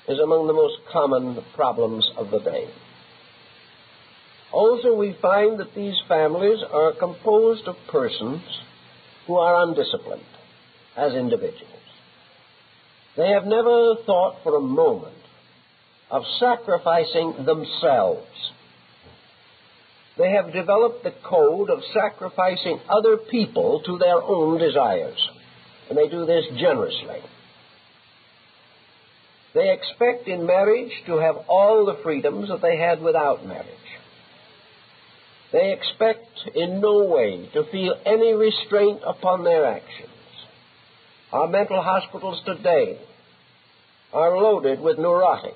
is among the most common problems of the day. Also, we find that these families are composed of persons who are undisciplined as individuals. They have never thought for a moment of sacrificing themselves. They have developed the code of sacrificing other people to their own desires, and they do this generously. They expect in marriage to have all the freedoms that they had without marriage. They expect in no way to feel any restraint upon their actions. Our mental hospitals today are loaded with neurotics,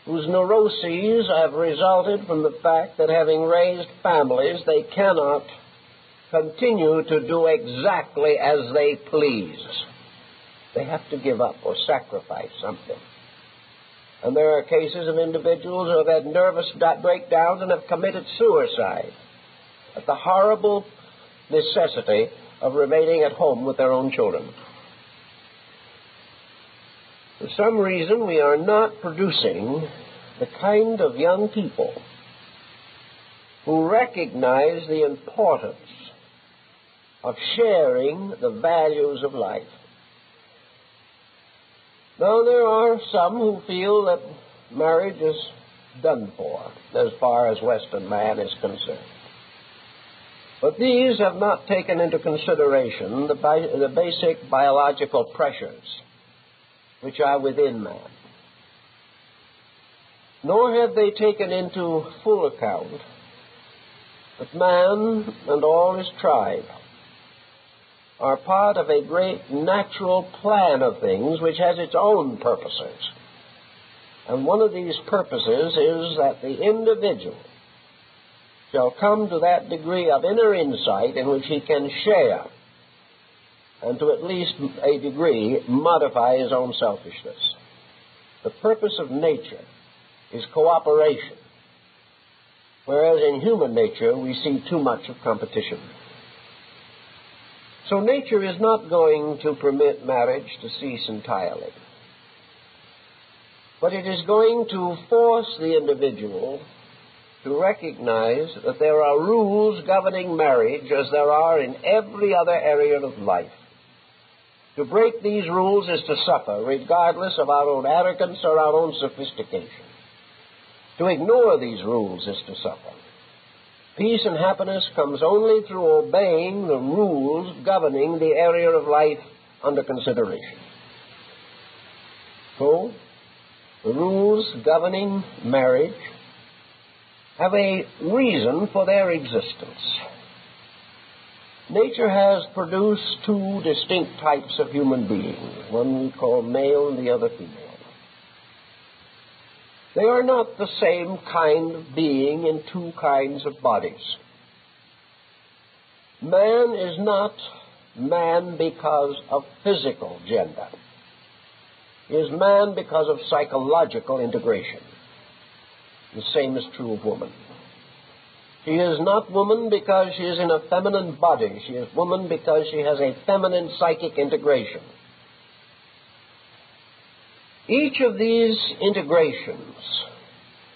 whose neuroses have resulted from the fact that having raised families, they cannot continue to do exactly as they please. They have to give up or sacrifice something. And there are cases of individuals who have had nervous breakdowns and have committed suicide at the horrible necessity of remaining at home with their own children. For some reason, we are not producing the kind of young people who recognize the importance of sharing the values of life. Now, there are some who feel that marriage is done for as far as Western man is concerned. But these have not taken into consideration the basic biological pressures which are within man. Nor have they taken into full account that man and all his tribe are part of a great natural plan of things which has its own purposes. And one of these purposes is that the individual shall come to that degree of inner insight in which he can share and to at least a degree modify his own selfishness. The purpose of nature is cooperation, whereas in human nature we see too much of competition. So nature is not going to permit marriage to cease entirely, but it is going to force the individual to recognize that there are rules governing marriage as there are in every other area of life. To break these rules is to suffer, regardless of our own arrogance or our own sophistication. To ignore these rules is to suffer. Peace and happiness comes only through obeying the rules governing the area of life under consideration. So, the rules governing marriage have a reason for their existence. Nature has produced two distinct types of human beings, one we call male and the other female. They are not the same kind of being in two kinds of bodies. Man is not man because of physical gender. He is man because of psychological integration. The same is true of woman. She is not woman because she is in a feminine body. She is woman because she has a feminine psychic integration. Each of these integrations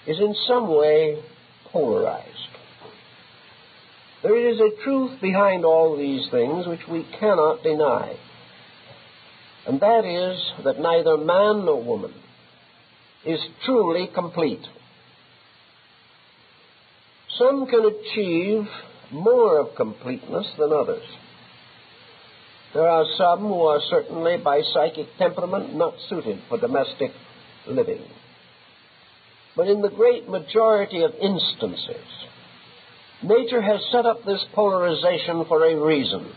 is in some way polarized. There is a truth behind all these things which we cannot deny, and that is that neither man nor woman is truly complete. Some can achieve more of completeness than others. There are some who are certainly by psychic temperament not suited for domestic living. But in the great majority of instances, nature has set up this polarization for a reason.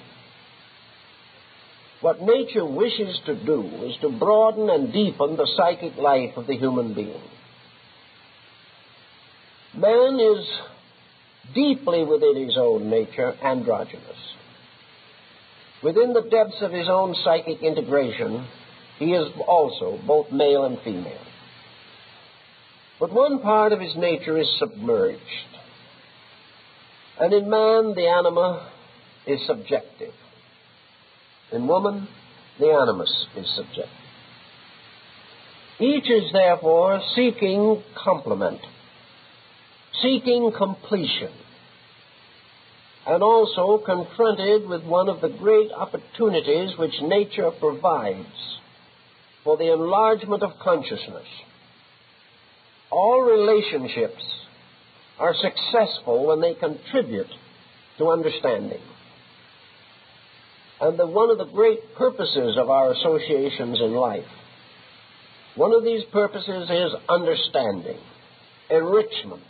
What nature wishes to do is to broaden and deepen the psychic life of the human being. Man is deeply within his own nature androgynous. Within the depths of his own psychic integration, he is also both male and female. But one part of his nature is submerged. And in man, the anima is subjective. In woman, the animus is subjective. Each is therefore seeking complement, seeking completion, and also confronted with one of the great opportunities which nature provides for the enlargement of consciousness. All relationships are successful when they contribute to understanding. And one of the great purposes of our associations in life, one of these purposes is understanding, enrichment,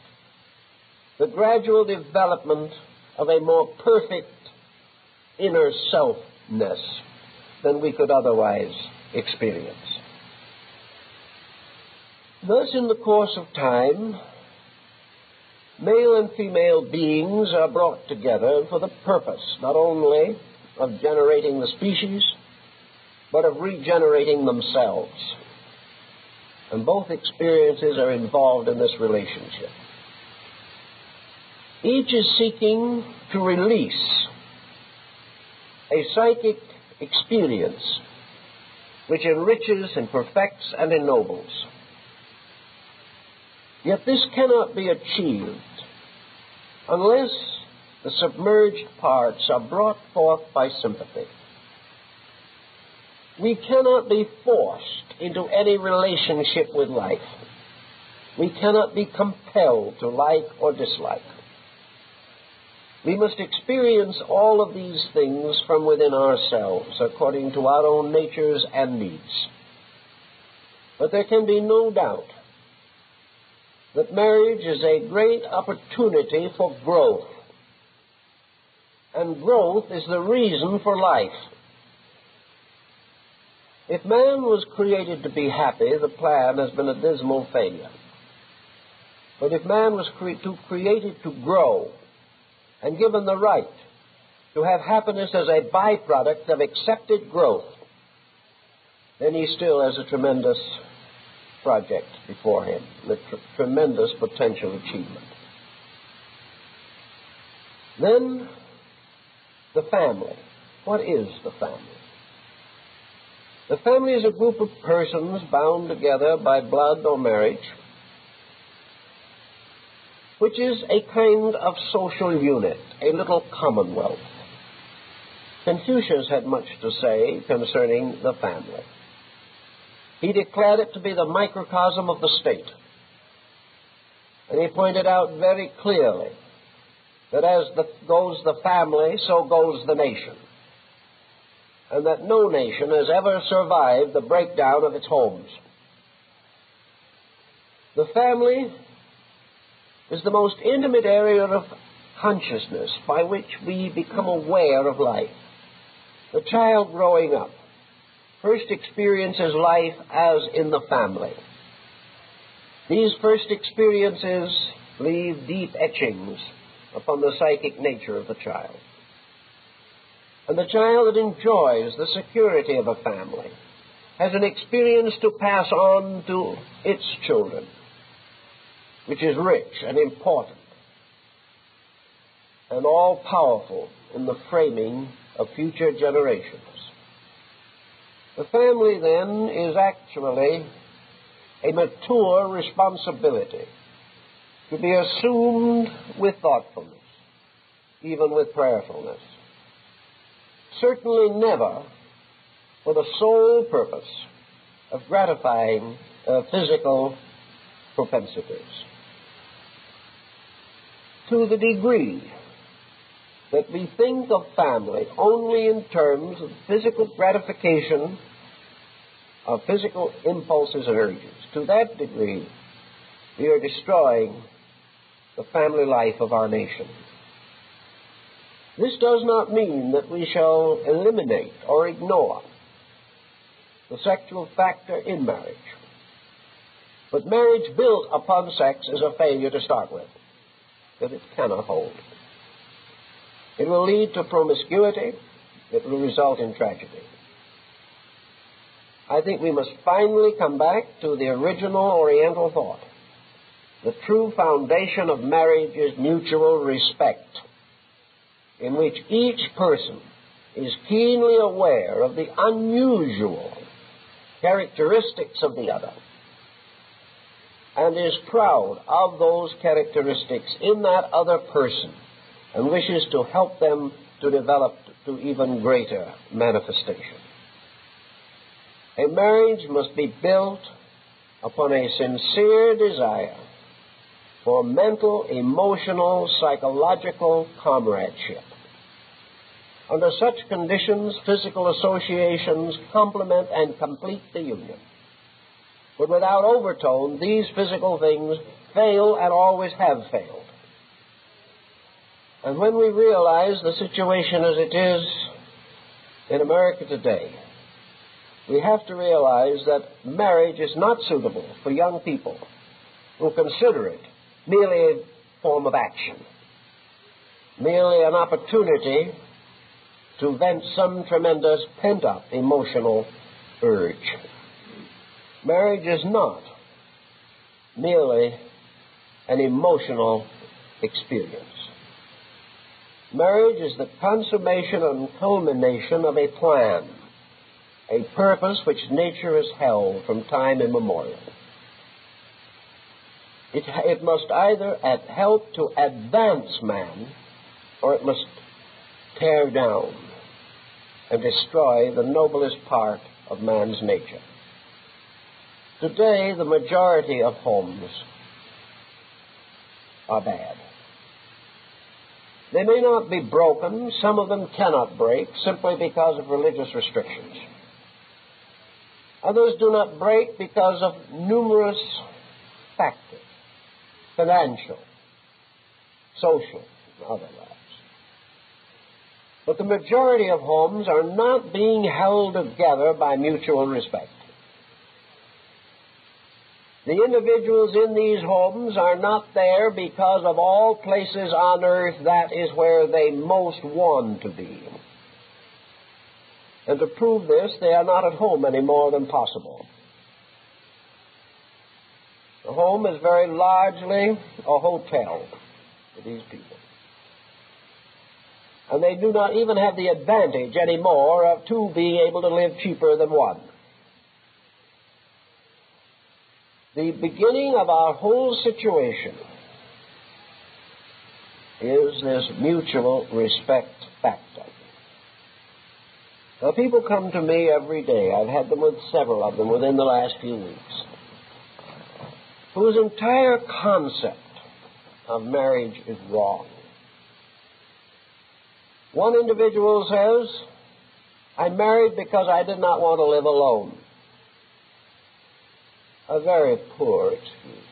the gradual development of a more perfect inner selfness, than we could otherwise experience. Thus, in the course of time, male and female beings are brought together for the purpose not only of generating the species, but of regenerating themselves. And both experiences are involved in this relationship. Each is seeking to release a psychic experience which enriches and perfects and ennobles. Yet this cannot be achieved unless the submerged parts are brought forth by sympathy. We cannot be forced into any relationship with life. We cannot be compelled to like or dislike. We must experience all of these things from within ourselves, according to our own natures and needs. But there can be no doubt that marriage is a great opportunity for growth. And growth is the reason for life. If man was created to be happy, the plan has been a dismal failure. But if man was created to grow and given the right to have happiness as a byproduct of accepted growth, then he still has a tremendous project before him, a tremendous potential achievement. Then, the family. What is the family? The family is a group of persons bound together by blood or marriage, which is a kind of social unit, a little commonwealth. Confucius had much to say concerning the family. He declared it to be the microcosm of the state. And he pointed out very clearly that as goes the family, so goes the nation. And that no nation has ever survived the breakdown of its homes. The family is the most intimate area of consciousness by which we become aware of life. The child growing up first experiences life as in the family. These first experiences leave deep etchings upon the psychic nature of the child. And the child that enjoys the security of a family has an experience to pass on to its children, which is rich and important and all-powerful in the framing of future generations. The family, then, is actually a mature responsibility to be assumed with thoughtfulness, even with prayerfulness. Certainly never for the sole purpose of gratifying physical propensities. To the degree that we think of family only in terms of physical gratification of physical impulses and urges, to that degree we are destroying the family life of our nation. This does not mean that we shall eliminate or ignore the sexual factor in marriage. But marriage built upon sex is a failure to start with, that it cannot hold. It will lead to promiscuity. It will result in tragedy. I think we must finally come back to the original Oriental thought. The true foundation of marriage is mutual respect, in which each person is keenly aware of the unusual characteristics of the other and is proud of those characteristics in that other person and wishes to help them to develop to even greater manifestation. A marriage must be built upon a sincere desire for mental, emotional, psychological comradeship. Under such conditions, physical associations complement and complete the union. But without overtone, these physical things fail and always have failed. And when we realize the situation as it is in America today, we have to realize that marriage is not suitable for young people who consider it merely a form of action, merely an opportunity to vent some tremendous pent-up emotional urge. Marriage is not merely an emotional experience. Marriage is the consummation and culmination of a plan, a purpose which nature has held from time immemorial. It must either help to advance man, or it must tear down and destroy the noblest part of man's nature. Today, the majority of homes are bad. They may not be broken. Some of them cannot break simply because of religious restrictions. Others do not break because of numerous factors, financial, social, and otherwise. But the majority of homes are not being held together by mutual respect. The individuals in these homes are not there because of all places on earth that is where they most want to be. And to prove this, they are not at home any more than possible. The home is very largely a hotel for these people. And they do not even have the advantage anymore of two being able to live cheaper than one. The beginning of our whole situation is this mutual respect factor. Now, people come to me every day. I've had them with several of them within the last few weeks, whose entire concept of marriage is wrong. One individual says, I married because I did not want to live alone. A very poor excuse.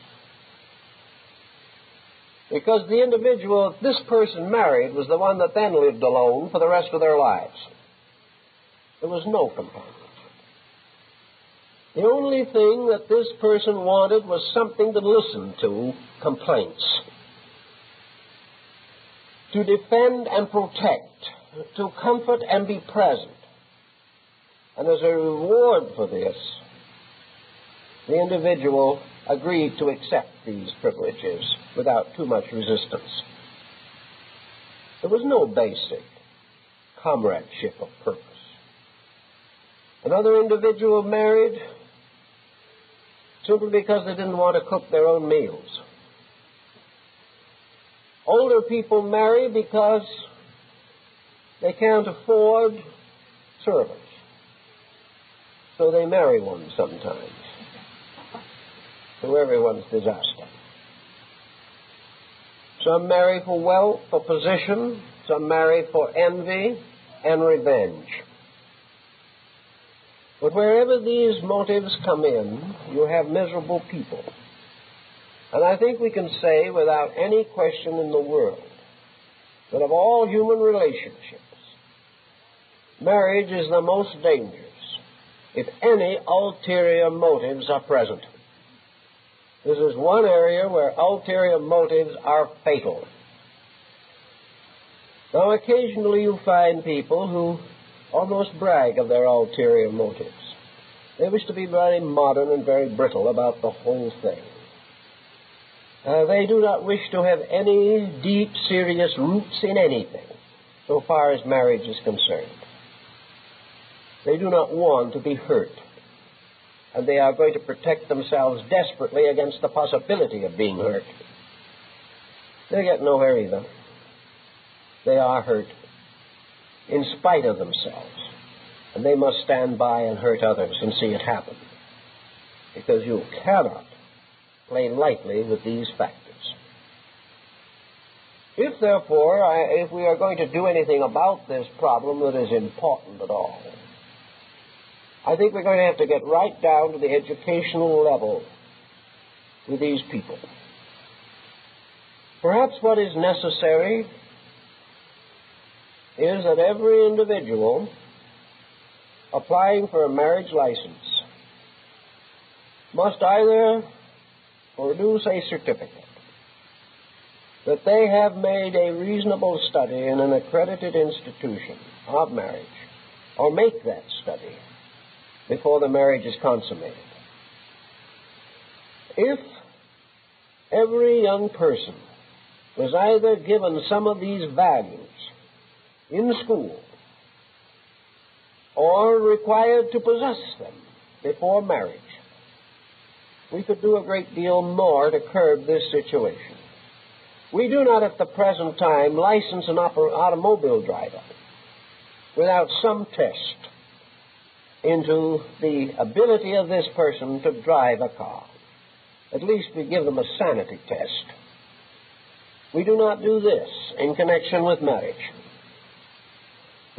Because the individual this person married was the one that then lived alone for the rest of their lives. There was no companionship. The only thing that this person wanted was something to listen to, complaints, to defend and protect, to comfort and be present. And as a reward for this, the individual agreed to accept these privileges without too much resistance. There was no basic comradeship of purpose. Another individual married simply because they didn't want to cook their own meals. Older people marry because they can't afford servants. So they marry one sometimes, to everyone's disaster. Some marry for wealth, for position. Some marry for envy and revenge. But wherever these motives come in, you have miserable people. And I think we can say without any question in the world that of all human relationships, marriage is the most dangerous if any ulterior motives are present. This is one area where ulterior motives are fatal. Now, occasionally you find people who almost brag of their ulterior motives. They wish to be very modern and very brittle about the whole thing. They do not wish to have any deep, serious roots in anything, so far as marriage is concerned. They do not want to be hurt, and they are going to protect themselves desperately against the possibility of being hurt. They get nowhere either. They are hurt in spite of themselves, and they must stand by and hurt others and see it happen, because you cannot play lightly with these factors. If, therefore, if we are going to do anything about this problem that is important at all, I think we're going to have to get right down to the educational level with these people. Perhaps what is necessary is that every individual applying for a marriage license must either produce a certificate that they have made a reasonable study in an accredited institution of marriage, or make that study before the marriage is consummated. If every young person was either given some of these values in school or required to possess them before marriage, we could do a great deal more to curb this situation. We do not at the present time license an automobile driver without some test into the ability of this person to drive a car. At least we give them a sanity test. We do not do this in connection with marriage.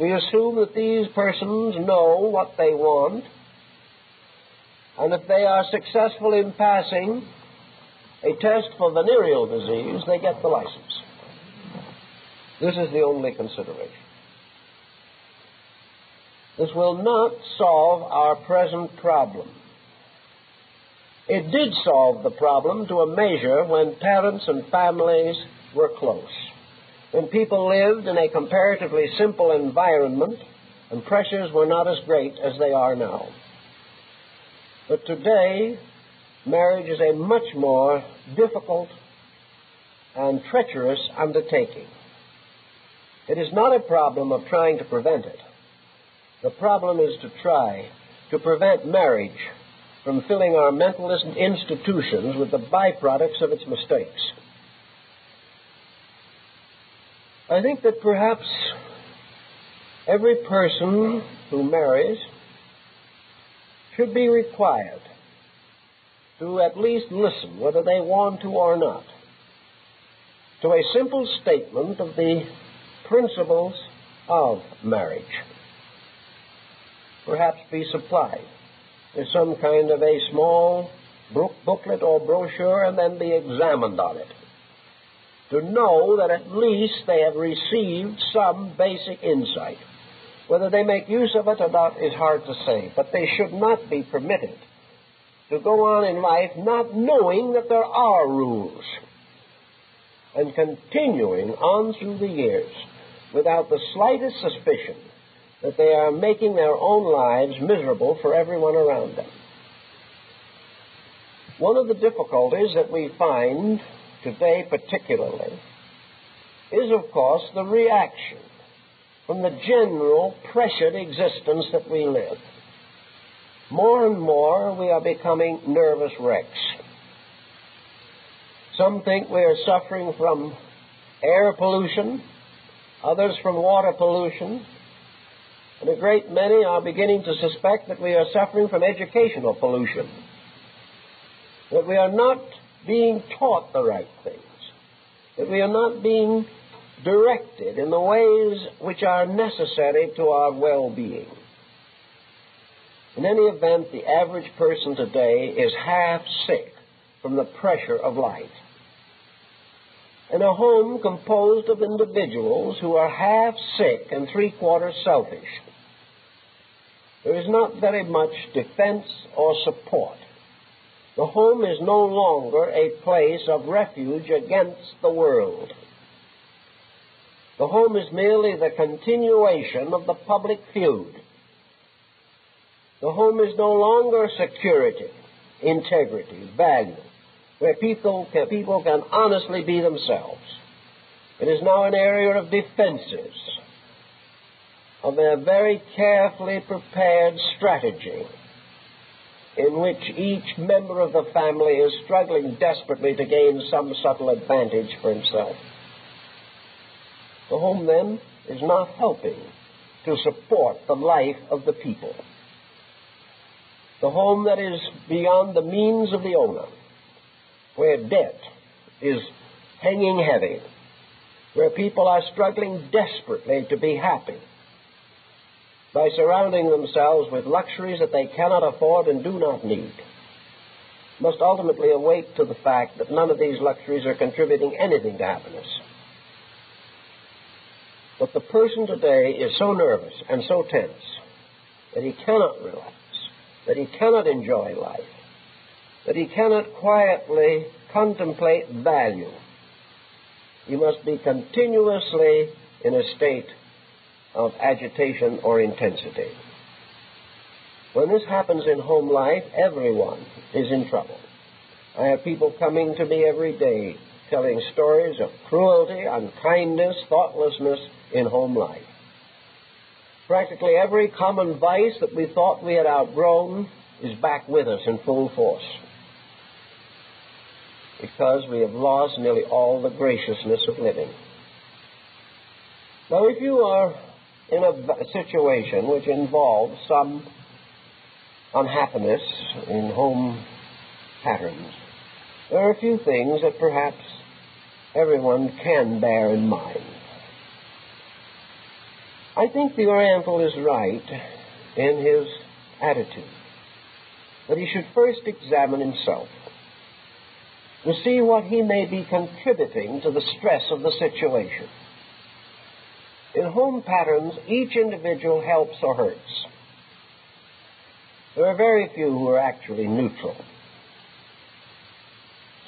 We assume that these persons know what they want, and if they are successful in passing a test for venereal disease, they get the license. This is the only consideration. This will not solve our present problem. It did solve the problem to a measure when parents and families were close, when people lived in a comparatively simple environment and pressures were not as great as they are now. But today, marriage is a much more difficult and treacherous undertaking. It is not a problem of trying to prevent it. The problem is to try to prevent marriage from filling our mental institutions with the byproducts of its mistakes. I think that perhaps every person who marries should be required to at least listen, whether they want to or not, to a simple statement of the principles of marriage. Perhaps be supplied with some kind of a small booklet or brochure and then be examined on it, to know that at least they have received some basic insight. Whether they make use of it or not is hard to say, but they should not be permitted to go on in life not knowing that there are rules and continuing on through the years without the slightest suspicion that they are making their own lives miserable for everyone around them. One of the difficulties that we find today particularly is, of course, the reaction from the general pressured existence that we live. More and more we are becoming nervous wrecks. Some think we are suffering from air pollution, others from water pollution, and a great many are beginning to suspect that we are suffering from educational pollution, that we are not being taught the right things, that we are not being directed in the ways which are necessary to our well-being. In any event, the average person today is half sick from the pressure of life. In a home composed of individuals who are half sick and three-quarters selfish, there is not very much defense or support. The home is no longer a place of refuge against the world. The home is merely the continuation of the public feud. The home is no longer security, integrity, value, where people can honestly be themselves. It is now an area of defenses, of a very carefully prepared strategy in which each member of the family is struggling desperately to gain some subtle advantage for himself. The home, then, is not helping to support the life of the people. The home that is beyond the means of the owner, where debt is hanging heavy, where people are struggling desperately to be happy by surrounding themselves with luxuries that they cannot afford and do not need, must ultimately awake to the fact that none of these luxuries are contributing anything to happiness. But the person today is so nervous and so tense that he cannot relax, that he cannot enjoy life, that he cannot quietly contemplate value. He must be continuously in a state of agitation or intensity. When this happens in home life, everyone is in trouble. I have people coming to me every day telling stories of cruelty, unkindness, thoughtlessness in home life. Practically every common vice that we thought we had outgrown is back with us in full force, because we have lost nearly all the graciousness of living. Now, if you are in a situation which involves some unhappiness in home patterns, there are a few things that perhaps everyone can bear in mind. I think the Oriental is right in his attitude, that he should first examine himself to see what he may be contributing to the stress of the situation. In home patterns, each individual helps or hurts. There are very few who are actually neutral.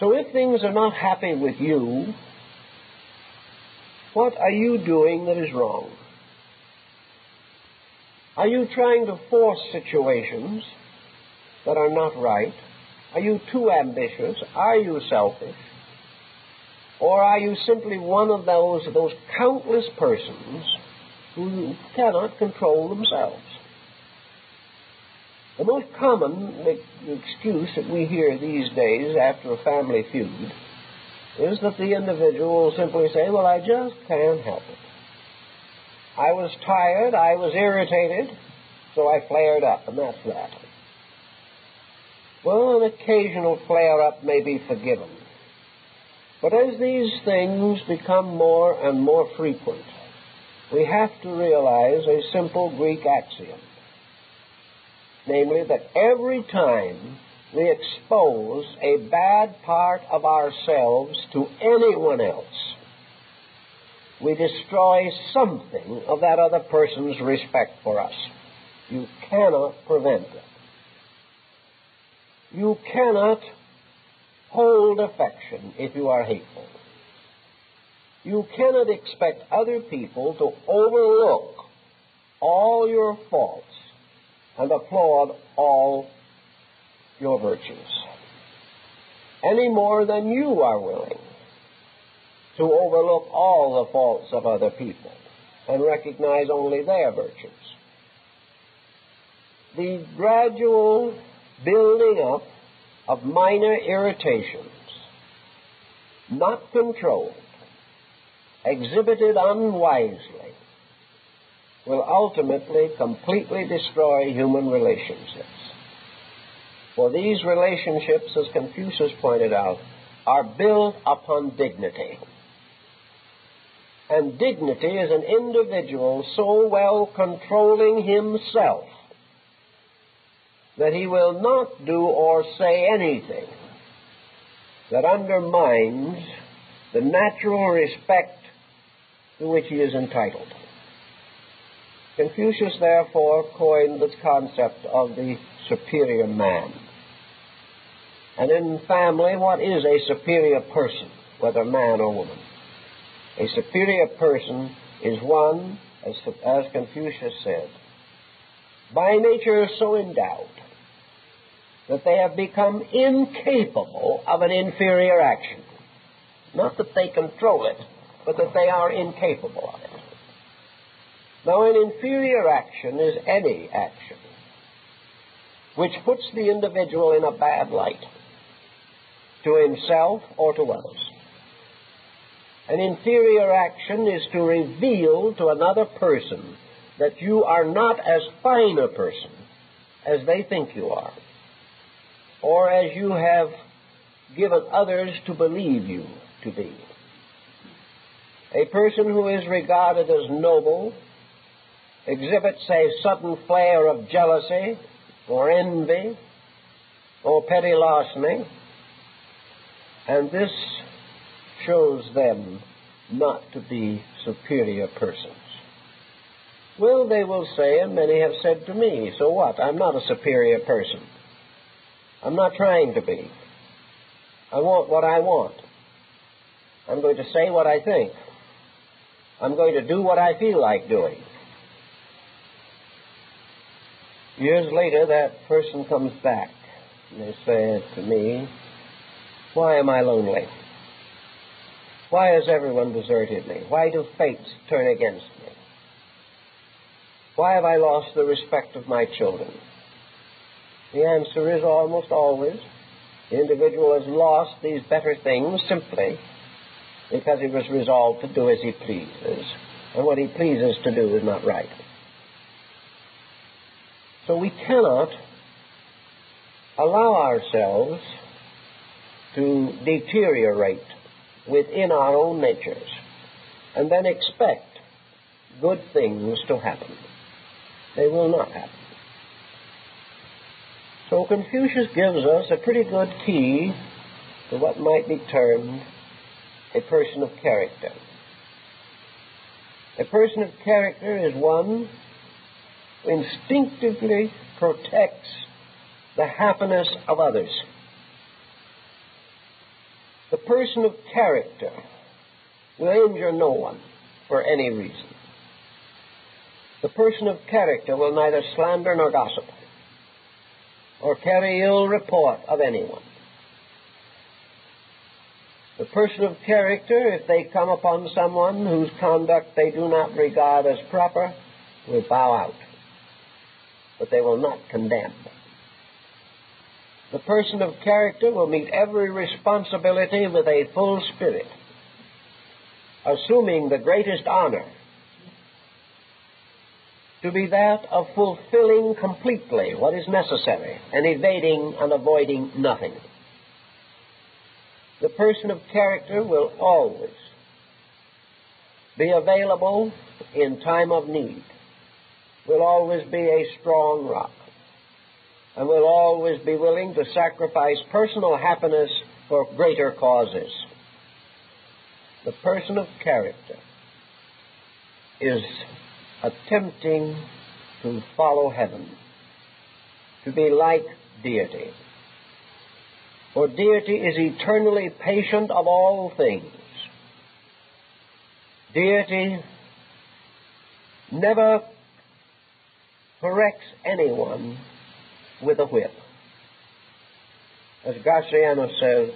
So if things are not happy with you, what are you doing that is wrong? Are you trying to force situations that are not right? Are you too ambitious? Are you selfish? Or are you simply one of those countless persons who cannot control themselves? The most common excuse that we hear these days after a family feud is that the individual will simply say, well, I just can't help it. I was tired, I was irritated, so I flared up, and that's that. Well, an occasional flare-up may be forgiven. But as these things become more and more frequent, we have to realize a simple Greek axiom, namely that every time we expose a bad part of ourselves to anyone else, we destroy something of that other person's respect for us. You cannot prevent it. You cannot hold affection if you are hateful. You cannot expect other people to overlook all your faults and applaud all your virtues, any more than you are willing to overlook all the faults of other people and recognize only their virtues. The gradual building up of minor irritations, not controlled, exhibited unwisely, will ultimately completely destroy human relationships. For these relationships, as Confucius pointed out, are built upon dignity. And dignity is an individual so well controlling himself that he will not do or say anything that undermines the natural respect to which he is entitled. Confucius, therefore, coined the concept of the superior man. And in family, what is a superior person, whether man or woman? A superior person is one, as Confucius said, by nature so endowed that they have become incapable of an inferior action. Not that they control it, but that they are incapable of it. Now, an inferior action is any action which puts the individual in a bad light, to himself or to others. An inferior action is to reveal to another person that you are not as fine a person as they think you are, or as you have given others to believe you to be. A person who is regarded as noble exhibits a sudden flare of jealousy or envy or petty larceny, and this shows them not to be superior persons. Well, they will say, and many have said to me, so what? I'm not a superior person. I'm not trying to be. I want what I want. I'm going to say what I think. I'm going to do what I feel like doing. Years later, that person comes back, and they say to me, why am I lonely? Why has everyone deserted me? Why do fates turn against me? Why have I lost the respect of my children? The answer is almost always, the individual has lost these better things simply because he was resolved to do as he pleases, and what he pleases to do is not right. So we cannot allow ourselves to deteriorate within our own natures and then expect good things to happen. They will not happen. So Confucius gives us a pretty good key to what might be termed a person of character. A person of character is one who instinctively protects the happiness of others. The person of character will injure no one for any reason. The person of character will neither slander nor gossip, or carry ill report of anyone. The person of character, if they come upon someone whose conduct they do not regard as proper, will bow out, but they will not condemn. The person of character will meet every responsibility with a full spirit, assuming the greatest honor to be that of fulfilling completely what is necessary and evading and avoiding nothing. The person of character will always be available in time of need, will always be a strong rock, and will always be willing to sacrifice personal happiness for greater causes. The person of character is attempting to follow heaven, to be like deity. For deity is eternally patient of all things. Deity never corrects anyone with a whip. As Garciano says,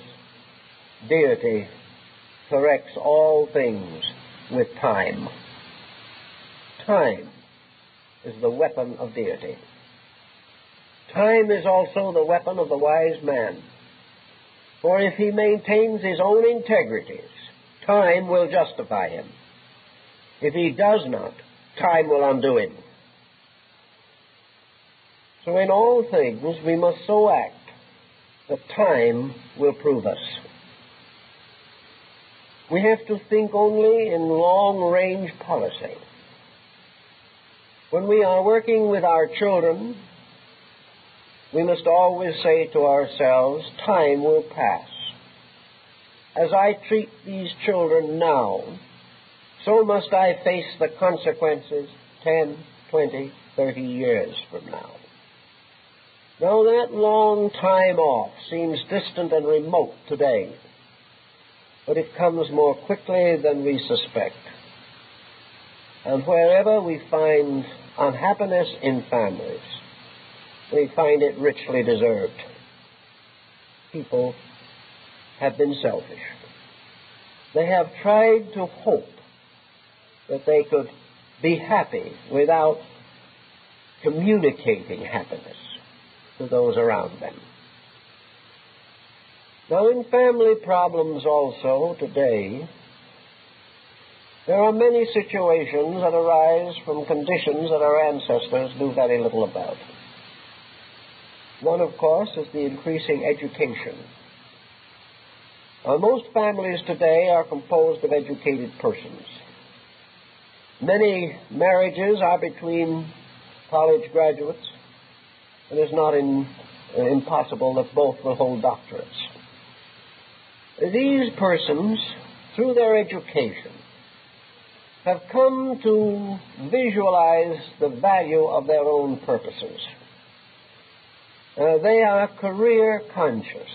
deity corrects all things with time. Time is the weapon of deity. Time is also the weapon of the wise man. For if he maintains his own integrities, time will justify him. If he does not, time will undo him. So in all things we must so act that time will prove us. We have to think only in long-range policy. When we are working with our children, we must always say to ourselves, time will pass. As I treat these children now, so must I face the consequences 10, 20, 30 years from now. Now that long time off seems distant and remote today, but it comes more quickly than we suspect. And wherever we find unhappiness in families, we find it richly deserved. People have been selfish. They have tried to hope that they could be happy without communicating happiness to those around them. Now, in family problems also today, there are many situations that arise from conditions that our ancestors knew very little about. One, of course, is the increasing education. Most families today are composed of educated persons. Many marriages are between college graduates, and it's not impossible that both will hold doctorates. These persons, through their education, have come to visualize the value of their own purposes. They are career conscious.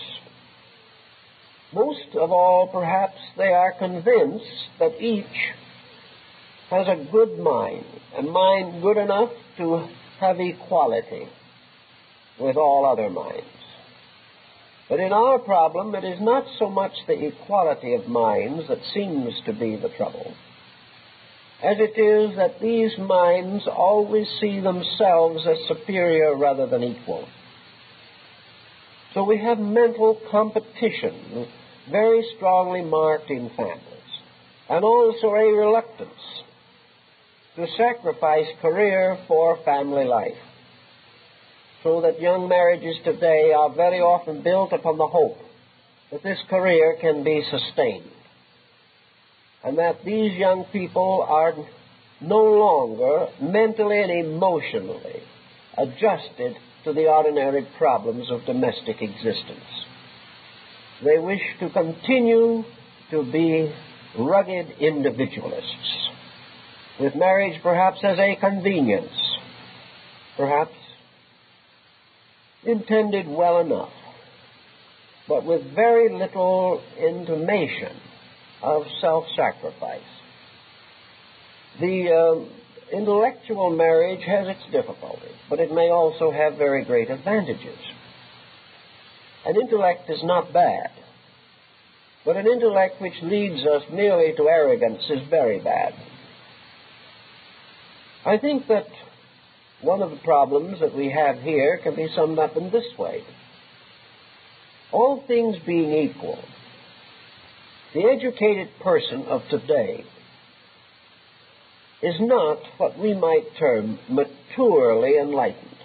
Most of all, perhaps, they are convinced that each has a good mind, a mind good enough to have equality with all other minds. But in our problem, it is not so much the equality of minds that seems to be the trouble, as it is that these minds always see themselves as superior rather than equal. So we have mental competition very strongly marked in families, and also a reluctance to sacrifice career for family life, so that young marriages today are very often built upon the hope that this career can be sustained, and that these young people are no longer mentally and emotionally adjusted to the ordinary problems of domestic existence. They wish to continue to be rugged individualists, with marriage perhaps as a convenience, perhaps intended well enough, but with very little intimation of self-sacrifice. The intellectual marriage has its difficulties, but it may also have very great advantages. An intellect is not bad, but an intellect which leads us merely to arrogance is very bad. I think that one of the problems that we have here can be summed up in this way. All things being equal, the educated person of today is not what we might term maturely enlightened.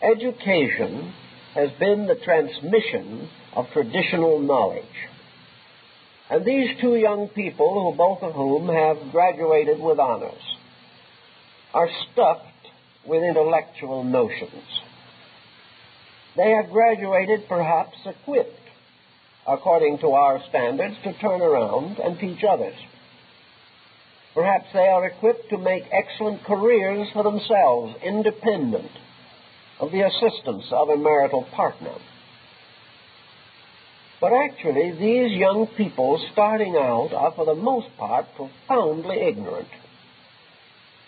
Education has been the transmission of traditional knowledge. And these two young people, both of whom have graduated with honors, are stuffed with intellectual notions. They have graduated perhaps equipped, according to our standards, to turn around and teach others. Perhaps they are equipped to make excellent careers for themselves, independent of the assistance of a marital partner. But actually, these young people starting out are, for the most part, profoundly ignorant.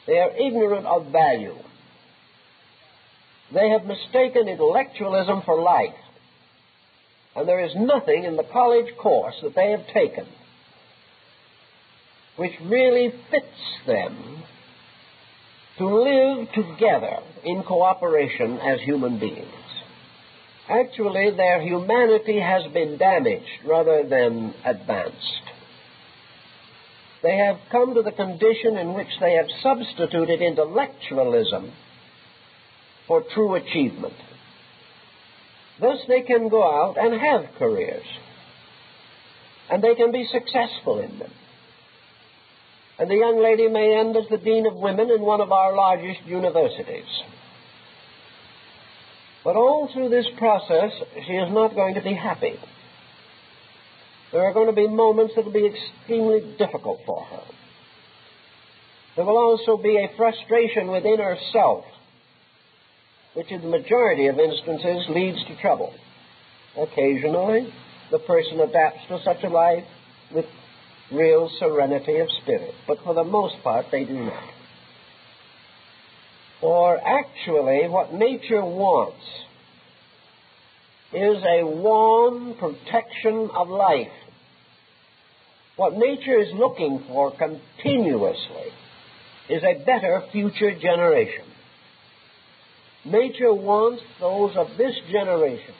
They are ignorant of value. They have mistaken intellectualism for life, and there is nothing in the college course that they have taken which really fits them to live together in cooperation as human beings. Actually, their humanity has been damaged rather than advanced. They have come to the condition in which they have substituted intellectualism for true achievement. Thus, they can go out and have careers, and they can be successful in them. And the young lady may end as the dean of women in one of our largest universities. But all through this process, she is not going to be happy. There are going to be moments that will be extremely difficult for her. There will also be a frustration within herself, which in the majority of instances leads to trouble. Occasionally, the person adapts to such a life with real serenity of spirit, but for the most part they do not. For actually what nature wants is a warm protection of life. What nature is looking for continuously is a better future generation. Nature wants those of this generation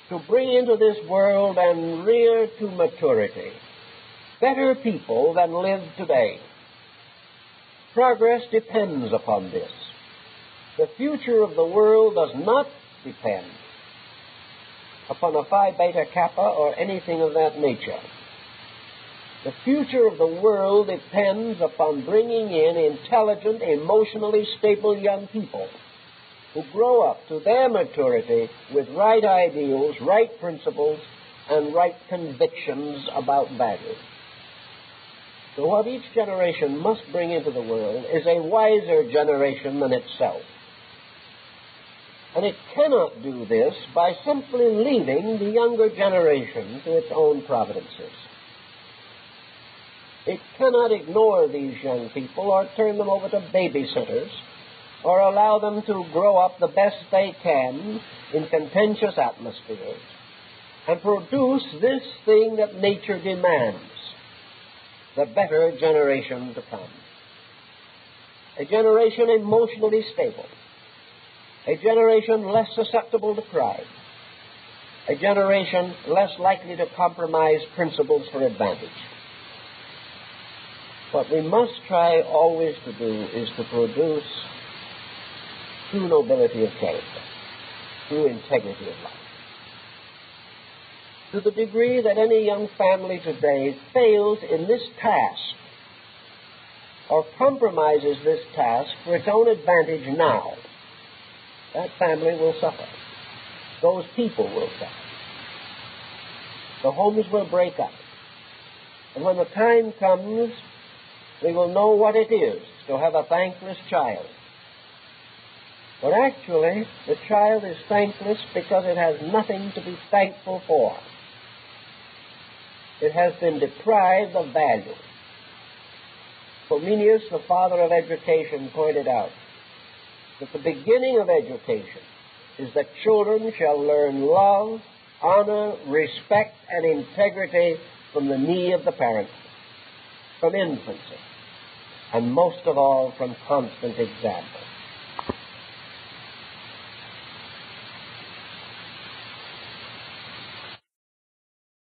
to bring into this world and rear to maturity better people than live today. Progress depends upon this. The future of the world does not depend upon a Phi Beta Kappa or anything of that nature. The future of the world depends upon bringing in intelligent, emotionally stable young people who grow up to their maturity with right ideals, right principles, and right convictions about value. So what each generation must bring into the world is a wiser generation than itself. And it cannot do this by simply leaving the younger generation to its own providences. It cannot ignore these young people or turn them over to babysitters or allow them to grow up the best they can in contentious atmospheres and produce this thing that nature demands, the better generation to come. A generation emotionally stable, a generation less susceptible to pride, a generation less likely to compromise principles for advantage. What we must try always to do is to produce true nobility of character, true integrity of life. To the degree that any young family today fails in this task or compromises this task for its own advantage now, that family will suffer. Those people will suffer. The homes will break up. And when the time comes, we will know what it is to have a thankless child. But actually, the child is thankless because it has nothing to be thankful for. It has been deprived of value. Comenius, the father of education, pointed out that the beginning of education is that children shall learn love, honor, respect, and integrity from the knee of the parent, from infancy, and most of all from constant example.